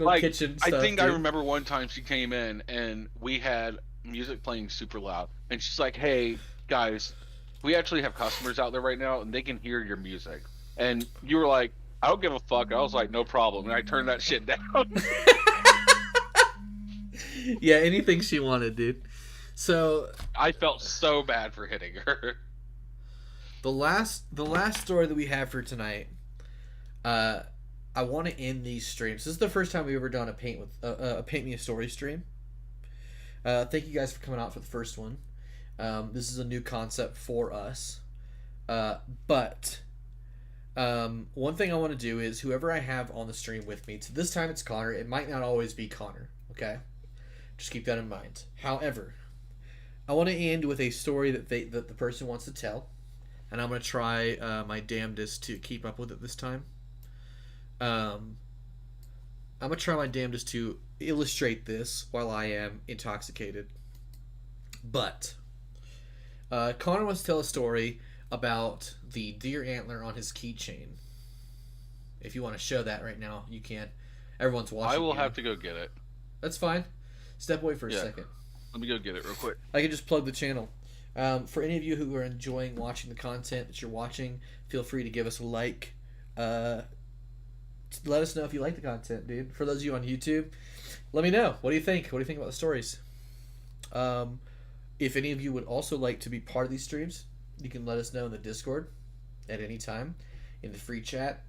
like, kitchen stuff. I think dude. I remember one time she came in and we had music playing super loud, and she's like, "Hey guys, we actually have customers out there right now, and they can hear your music." And you were like, "I don't give a fuck." I was like, "No problem," and I turned that shit down. Yeah, anything she wanted, dude. So I felt so bad for hitting her. The last story that we have for tonight, I want to end these streams. This is the first time we've ever done a paint me a story stream. Thank you guys for coming out for the first one. This is a new concept for us. But one thing I want to do is whoever I have on the stream with me. So this time it's Connor. It might not always be Connor. Okay, just keep that in mind. However, I want to end with a story that the person wants to tell. And I'm going to try my damnedest to keep up with it this time. I'm going to try my damnedest to illustrate this while I am intoxicated. But Connor wants to tell a story about the deer antler on his keychain. If you want to show that right now, you can. Everyone's watching. I will have to go get it. That's fine. Step away for a second. Let me go get it real quick. I can just plug the channel. For any of you who are enjoying watching the content that you're watching, feel free to give us a like. Let us know if you like the content, dude. For those of you on YouTube, let me know. What do you think? What do you think about the stories? If any of you would also like to be part of these streams, you can let us know in the Discord at any time in the free chat.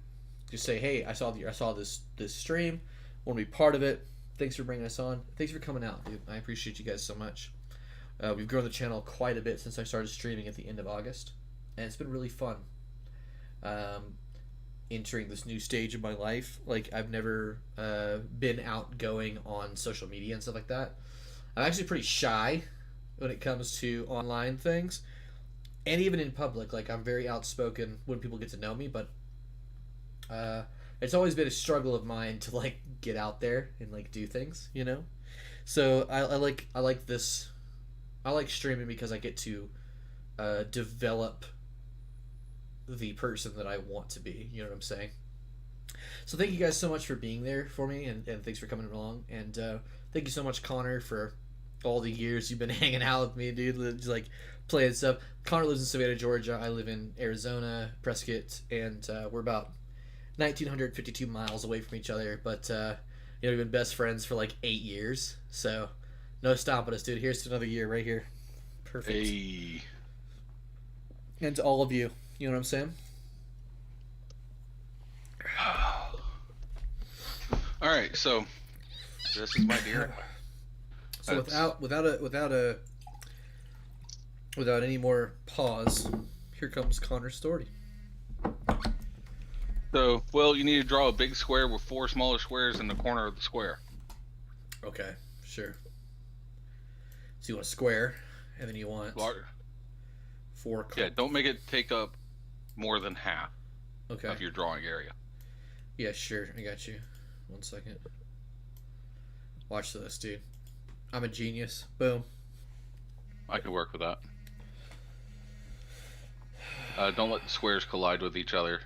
Just say, hey, I saw this stream. Want to be part of it. Thanks for bringing us on. Thanks for coming out, dude. I appreciate you guys so much. We've grown the channel quite a bit since I started streaming at the end of August, and it's been really fun. Entering this new stage of my life, like I've never been outgoing on social media and stuff like that. I'm actually pretty shy when it comes to online things, and even in public. Like I'm very outspoken when people get to know me, but it's always been a struggle of mine to like get out there and like do things, you know. So I like this. I like streaming because I get to develop the person that I want to be. You know what I'm saying? So thank you guys so much for being there for me, and thanks for coming along. And thank you so much, Connor, for all the years you've been hanging out with me, dude. Just like playing stuff. Connor lives in Savannah, Georgia. I live in Arizona, Prescott, and we're about 1,952 miles away from each other. But we've been best friends for like 8 years. So no stopping us, dude. Here's to another year right here. Perfect. Hey. And to all of you. You know what I'm saying? All right, so this is my deer. So without a without any more pause, here comes Connor's story. So, well, you need to draw a big square with 4 smaller squares in the corner of the square. Okay, sure. So you want a square, and then you want Large. 4. Yeah, don't make it take up more than half Okay. of your drawing area. Yeah, sure. I got you. 1 second. Watch this, dude. I'm a genius. Boom. I can work with that. Don't let the squares collide with each other.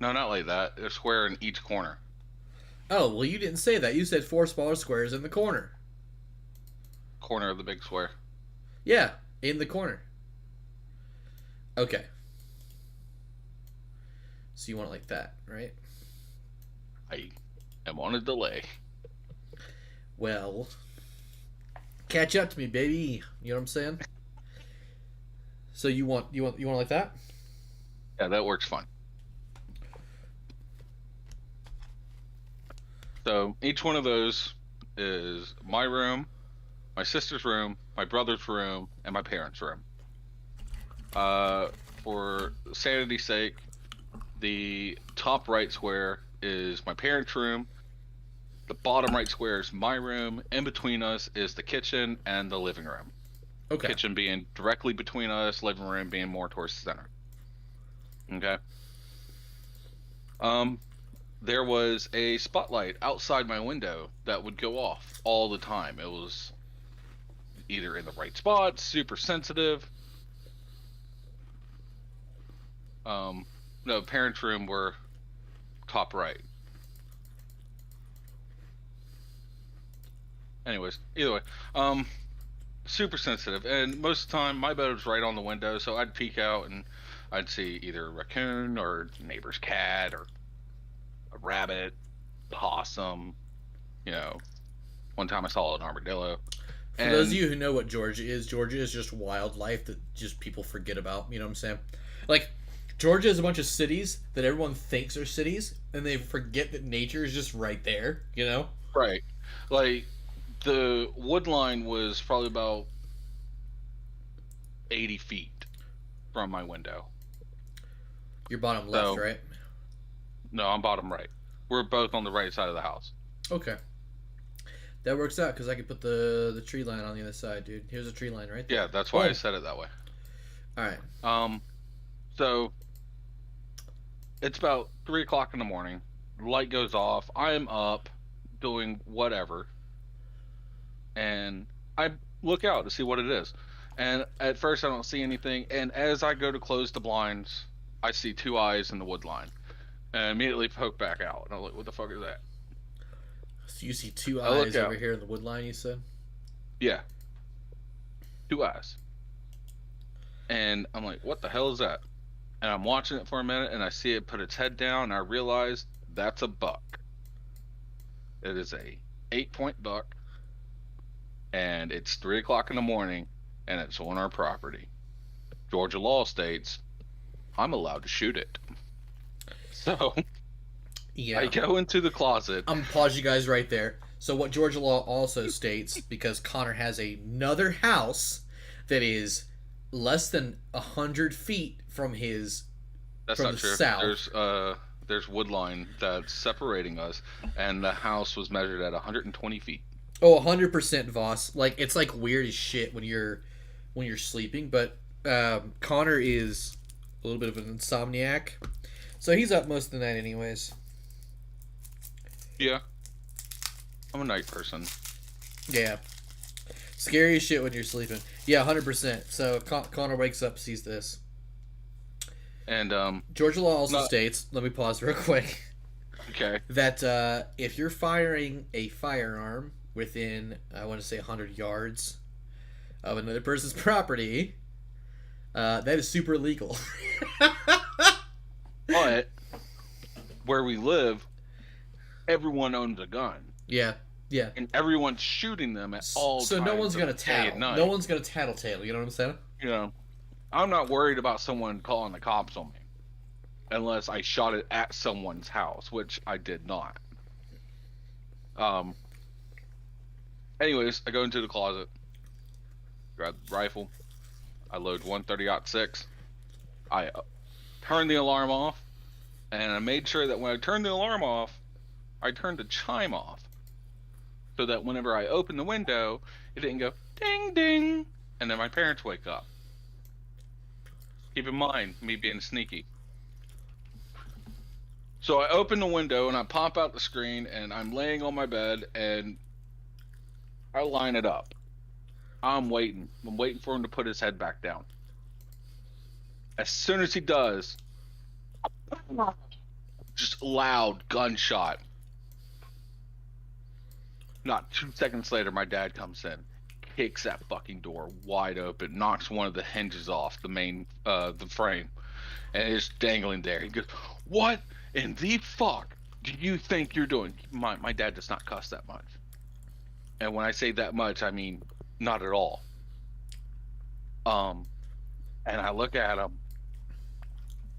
No, not like that. A square in each corner. Oh, well, you didn't say that. You said 4 smaller squares in the corner. Corner of the big square. Yeah, in the corner. Okay. So you want it like that, right? I am on a delay. Well, catch up to me, baby. You know what I'm saying? So you want like that? Yeah, that works fine. So each one of those is my room, my sister's room, my brother's room, and my parents' room. For sanity's sake, the top right square is my parents' room. The bottom right square is my room. In between us is the kitchen and the living room. Okay. Kitchen being directly between us, living room being more towards the center. Okay. There was a spotlight outside my window that would go off all the time. It was either in the right spot, super sensitive. No, parents' room were top right. Anyways, either way, super sensitive, and most of the time my bed was right on the window, so I'd peek out and I'd see either a raccoon or neighbor's cat or a rabbit, possum. You know, one time I saw an armadillo. For those of you who know what Georgia is just wildlife that just people forget about. You know what I'm saying? Like, Georgia is a bunch of cities that everyone thinks are cities, and they forget that nature is just right there. You know? Right. Like, the wood line was probably about 80 feet from my window. Your bottom left, right? No, I'm bottom right. We're both on the right side of the house. Okay. That works out because I could put the tree line on the other side, dude. Here's a tree line right there. Yeah, that's why I said it that way. All right. So it's about 3 o'clock in the morning. The light goes off. I'm up doing whatever. And I look out to see what it is. And at first I don't see anything. And as I go to close the blinds, I see 2 eyes in the wood line. And I immediately poke back out. And I'm like, what the fuck is that? So you see 2 eyes over here in the wood line, you said? Yeah. 2 eyes. And I'm like, what the hell is that? And I'm watching it for a minute, and I see it put its head down, and I realize that's a buck. It is a 8-point buck, and it's 3 o'clock in the morning, and it's on our property. Georgia law states I'm allowed to shoot it. So yeah. I go into the closet. I'm gonna pause you guys right there. So what Georgia law also states, because Connor has another house that is less than 100 feet from his That's from not the true. south. There's wood line that's separating us, and the house was measured at 120 feet. Oh, 100% Voss. Like, it's like weird as shit when you're sleeping, but Connor is a little bit of an insomniac. So he's up most of the night anyways. Yeah. I'm a night person. Yeah. Scary as shit when you're sleeping. Yeah, 100%. So Connor wakes up, sees this. And Georgia law also states, let me pause real quick. Okay. That if you're firing a firearm within, I want to say 100 yards of another person's property, that is super illegal. But where we live, everyone owns a gun. Yeah. Yeah. And everyone's shooting them at all times. So no one's gonna tattle. No one's gonna tattletale. You know what I'm saying? You know, I'm not worried about someone calling the cops on me, unless I shot it at someone's house, which I did not. Anyways, I go into the closet, grab the rifle. I load 130-06. I turn the alarm off, and I made sure that when I turned the alarm off, I turned the chime off, so that whenever I open the window, it didn't go ding ding, and then my parents wake up. Keep in mind, me being sneaky. So I open the window and I pop out the screen, and I'm laying on my bed, and I line it up. I'm waiting. I'm waiting for him to put his head back down. As soon as he does, just loud gunshot. Not 2 seconds later, my dad comes in, kicks that fucking door wide open, knocks one of the hinges off the main, the frame, and it's dangling there. He goes, "What in the fuck do you think you're doing?" My dad does not cuss that much. And when I say that much, I mean not at all. And I look at him,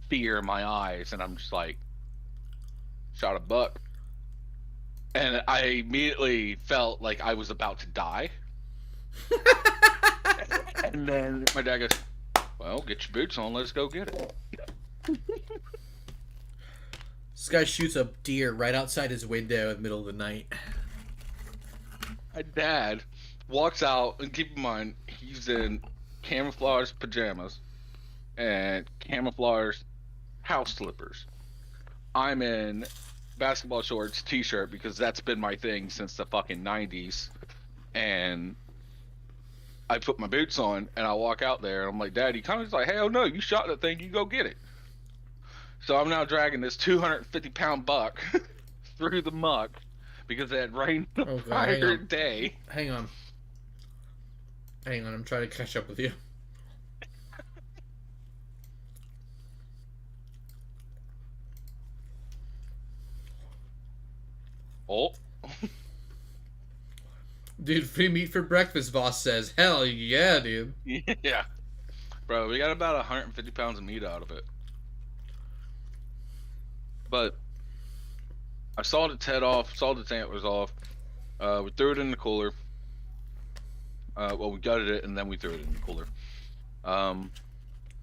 fear in my eyes, and I'm just like, shot a buck. And I immediately felt like I was about to die. And then my dad goes, "Well, get your boots on, let's go get it." This guy shoots a deer right outside his window in the middle of the night. My dad walks out, and keep in mind, he's in camouflage pajamas and camouflage house slippers. I'm in basketball shorts, t-shirt, because that's been my thing since the fucking 90s. And I put my boots on, and I walk out there, and I'm like, "Dad," he kind of like, "Hell no, you shot that thing, you go get it." So I'm now dragging this 250-pound buck through the muck because it had rained the prior day. Hang on, I'm trying to catch up with you. Oh. Dude, free meat for breakfast, Voss says. Hell yeah, dude. Yeah. Bro, we got about 150 pounds of meat out of it. But I sawed its head off, sawed its antlers off. We threw it in the cooler. Well, we gutted it, and then we threw it in the cooler.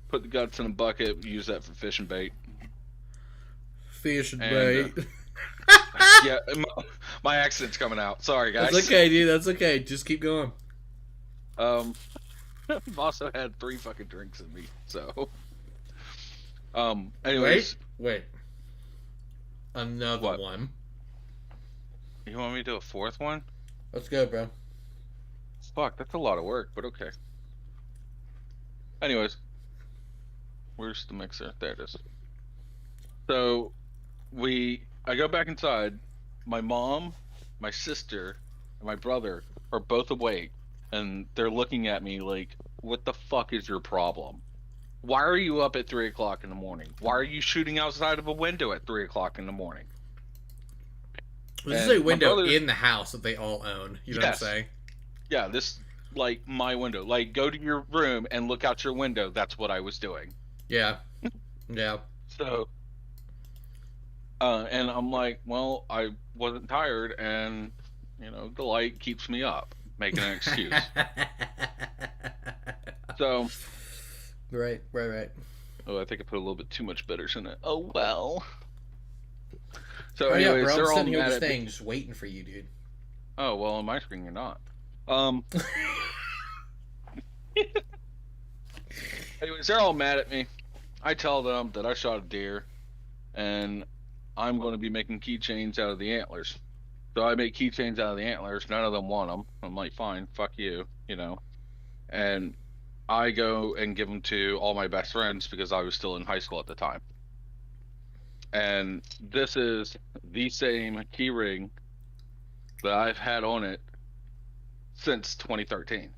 Put the guts in a bucket, use that for fishing bait. Fish and bait. Yeah, my accent's coming out. Sorry, guys. That's okay, dude. That's okay. Just keep going. I've also had 3 fucking drinks in me, so. Anyways. Wait. Another one. You want me to do a 4th one? Let's go, bro. Fuck, that's a lot of work, but okay. Anyways. Where's the mixer? There it is. So, I go back inside. My mom, my sister, and my brother are both awake, and they're looking at me like, "What the fuck is your problem? Why are you up at 3 o'clock in the morning? Why are you shooting outside of a window at 3 o'clock in the morning?" This is a window in the house that they all own. You know what I'm saying? Yeah, this, like, my window. Like, go to your room and look out your window. That's what I was doing. Yeah. Yeah. So, and I'm like, well, I wasn't tired, and, the light keeps me up, making an excuse. So. Right. Oh, I think I put a little bit too much bitters in it. Oh, well. So, anyways, yeah, bro, I'm they're all sitting here mad just at me. staying, just waiting for you, dude. Oh, well, on my screen, you're not. Anyways, they're all mad at me. I tell them that I shot a deer, and I'm going to be making keychains out of the antlers. So I make keychains out of the antlers. None of them want them. I'm like, fine, fuck you, And I go and give them to all my best friends because I was still in high school at the time. And this is the same key ring that I've had on it since 2013.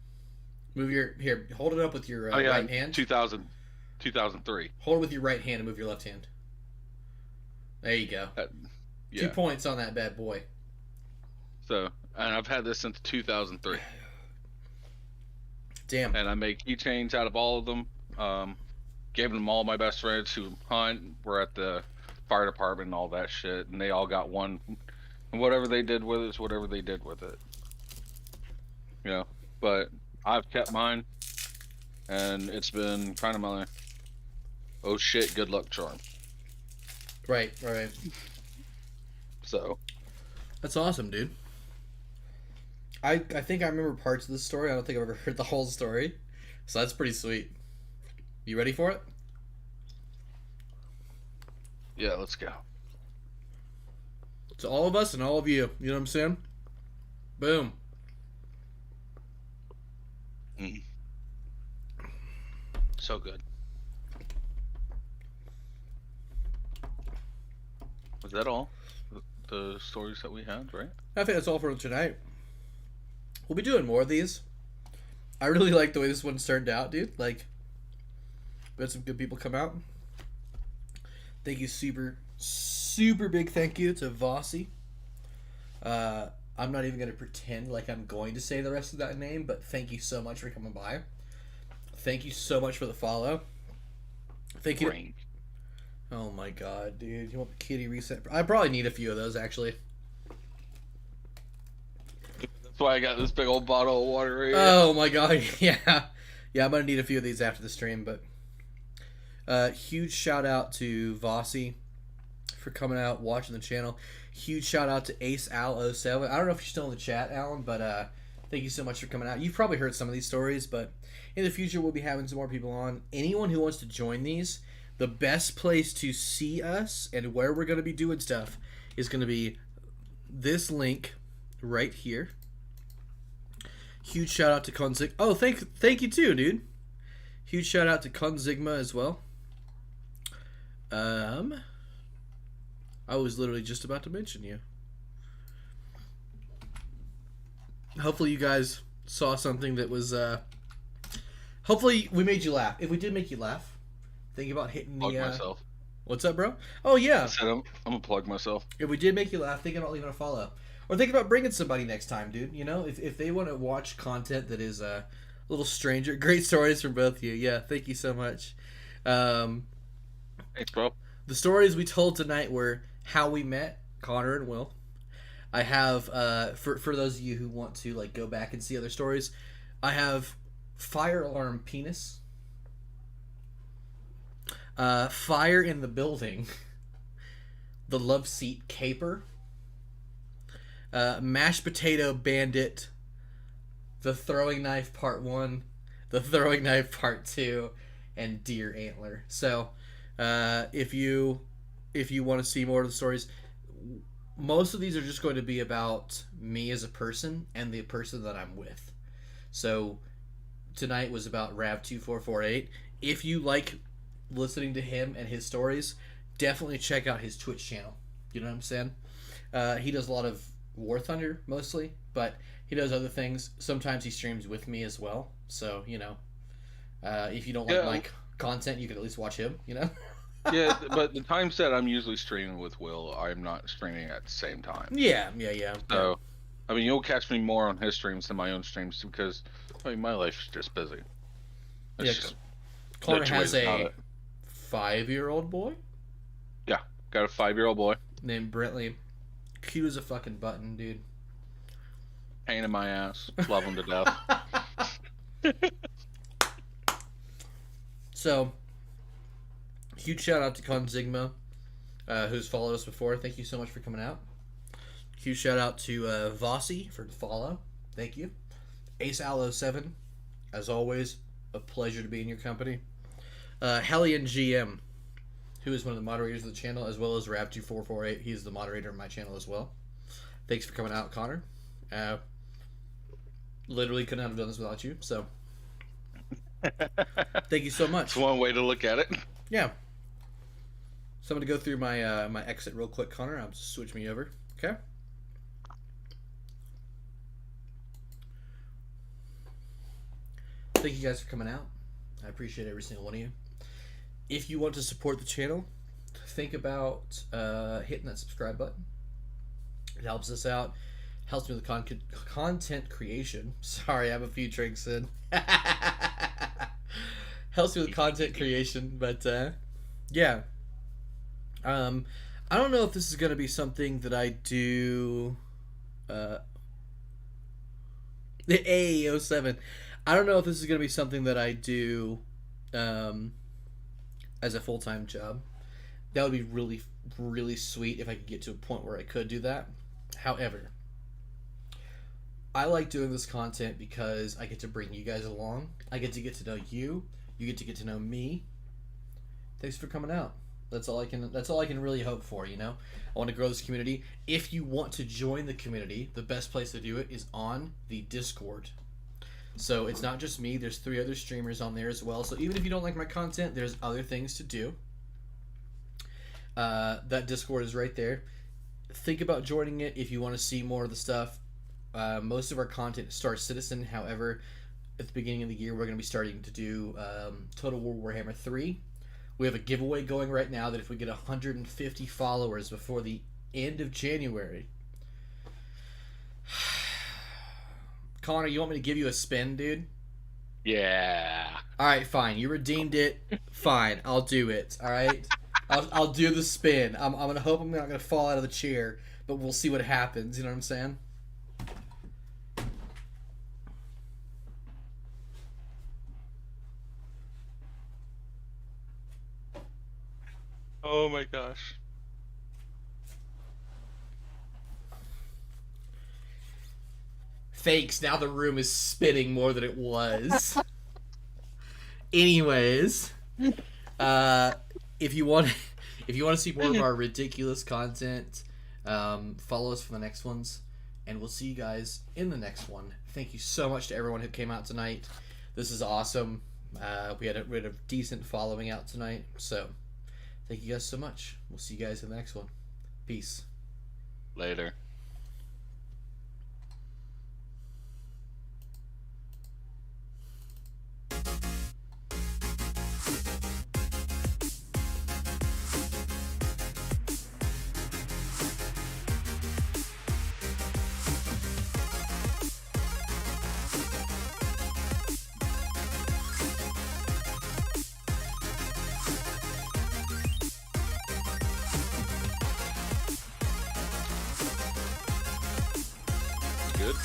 Hold it up with your right hand. 2003. Hold it with your right hand and move your left hand. There you go. Yeah. 2 points on that bad boy. So, and I've had this since 2003. Damn. And I make keychains out of all of them. Gave them all my best friends who hunt, were at the fire department and all that shit, and they all got one. And whatever they did with it is whatever they did with it. But I've kept mine. and it's been kind of my oh shit, good luck charm. Right. So That's awesome, dude. I think I remember parts of the story. I don't think I've ever heard the whole story. So that's pretty sweet. You ready for it? yeah, let's go. To all of us and all of you. You know what I'm saying? Boom. So good. Was that all? The stories that we had, right? I think that's all for tonight. We'll be doing more of these. I really like the way this one's turned out, dude. Like, we had some good people come out. Thank you, super big thank you to Vossi. I'm not even going to pretend like I'm going to say the rest of that name, but thank you so much for coming by. Thank you so much for the follow. Thank you. Brain. Oh my god, dude. You want the kitty reset? I probably need a few of those, actually. That's why I got this big old bottle of water right here. Oh my god, yeah. Yeah, I'm going to need a few of these after the stream, but... huge shout out to Vossi for coming out, watching the channel. Huge shout out to AceAl07. I don't know if you're still in the chat, Alan, but thank you so much for coming out. You've probably heard some of these stories, but in the future we'll be having some more people on. Anyone who wants to join these, the best place to see us and where we're going to be doing stuff is going to be this link right here. Huge shout out to Conzig. Oh, thank you too, dude. Huge shout out to Conzigma as well. I was literally just about to mention you. Hopefully you guys saw something that was hopefully we made you laugh. If we did make you laugh, think about hitting the Plug myself. What's up, bro? Oh yeah. I said I'm gonna plug myself. If we did make you laugh, think about leaving a follow. Or think about bringing somebody next time, dude. You know, if they want to watch content that is a little stranger. Great stories from both of you. Yeah, thank you so much. Thanks, bro. The stories we told tonight were how we met, Connor and Will. I have, for those of you who want to like go back and see other stories, I have Fire Alarm Penis, Fire in the Building, The Love Seat Caper, Mashed Potato Bandit, The Throwing Knife Part 1, The Throwing Knife Part 2, and Deer Antler. So, if you want to see more of the stories, most of these are just going to be about me as a person and the person that I'm with. So tonight was about Rav2448. If you like listening to him and his stories, definitely check out his Twitch channel. You know what I'm saying? He does a lot of War Thunder mostly, but he does other things. Sometimes he streams with me as well. So, you know, if you don't like my content, you can at least watch him, you know? Yeah, but the times that I'm usually streaming with Will, I'm not streaming at the same time. Yeah. So, I mean, you'll catch me more on his streams than my own streams because, I mean, my life's just busy. Connor has a 5-year-old boy? Yeah, got a 5-year-old boy. Named Brentley. Cute as a fucking button, dude. Pain in my ass. Love him to death. So... huge shout out to Conzigma, who's followed us before. Thank you so much for coming out. Huge shout out to Vossi for the follow. Thank you. AceAl07, as always, a pleasure to be in your company. Hellion GM, who is one of the moderators of the channel, as well as Rav2448. He's the moderator of my channel as well. Thanks for coming out, Connor. Literally couldn't have done this without you, so thank you so much. It's one way to look at it. Yeah. So I'm going to go through my my exit real quick, Connor. I'll just switch me over. Okay? Thank you guys for coming out. I appreciate every single one of you. If you want to support the channel, think about hitting that subscribe button. It helps us out. Helps me with content creation. Sorry, I have a few drinks in. Helps me with content creation, but yeah. I don't know if this is going to be something that I do. The A07. I don't know if this is going to be something that I do as a full-time job. That would be really, really sweet if I could get to a point where I could do that. However, I like doing this content because I get to bring you guys along. I get to know you. You get to know me. Thanks for coming out. That's all I can really hope for, you know? I want to grow this community. If you want to join the community, the best place to do it is on the Discord. So it's not just me, there's 3 other streamers on there as well. So even if you don't like my content, there's other things to do. That Discord is right there. Think about joining it if you want to see more of the stuff. Most of our content is Star Citizen. However, at the beginning of the year, we're going to be starting to do Total War Warhammer 3. We have a giveaway going right now that if we get 150 followers before the end of January... Connor, you want me to give you a spin, dude? Yeah. Alright, fine. You redeemed it. Fine. I'll do it. Alright? I'll do the spin. I'm going to hope I'm not going to fall out of the chair, but we'll see what happens. You know what I'm saying? Oh my gosh. Thanks. Now the room is spinning more than it was. Anyways, if you want to see more of our ridiculous content, follow us for the next ones, and we'll see you guys in the next one. Thank you so much to everyone who came out tonight. This is awesome. We had a decent following out tonight, so thank you guys so much. We'll see you guys in the next one. Peace. Later. Good.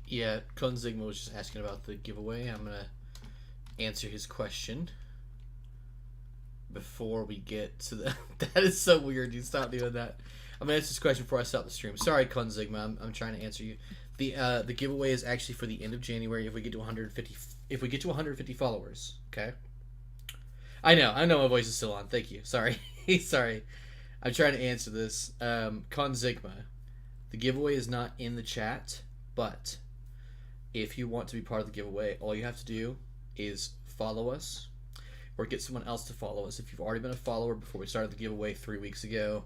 Yeah, Konzigma was just asking about the giveaway. I'm going to answer his question before we get to the... That is so weird. You stop doing that. I'm going to answer this question before I stop the stream. Sorry, Konzigma. I'm trying to answer you. The giveaway is actually for the end of January if we get to 150 followers, okay? I know my voice is still on. Thank you. Sorry. Sorry. I'm trying to answer this. Konzigma. The giveaway is not in the chat, but if you want to be part of the giveaway, all you have to do is follow us or get someone else to follow us. If you've already been a follower before we started the giveaway 3 weeks ago,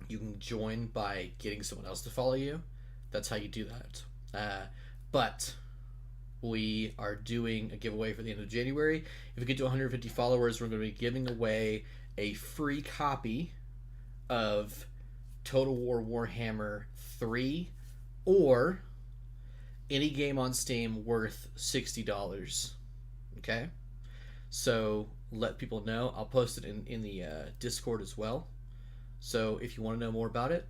you can join by getting someone else to follow you. That's how you do that. But we are doing a giveaway for the end of January. If we get to 150 followers, we're going to be giving away a free copy of Total War Warhammer 3 or any game on Steam worth $60. Okay? So let people know. I'll post it in the Discord as well. So if you want to know more about it,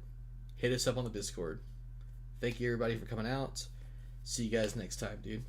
hit us up on the Discord. Thank you everybody for coming out. See you guys next time, dude.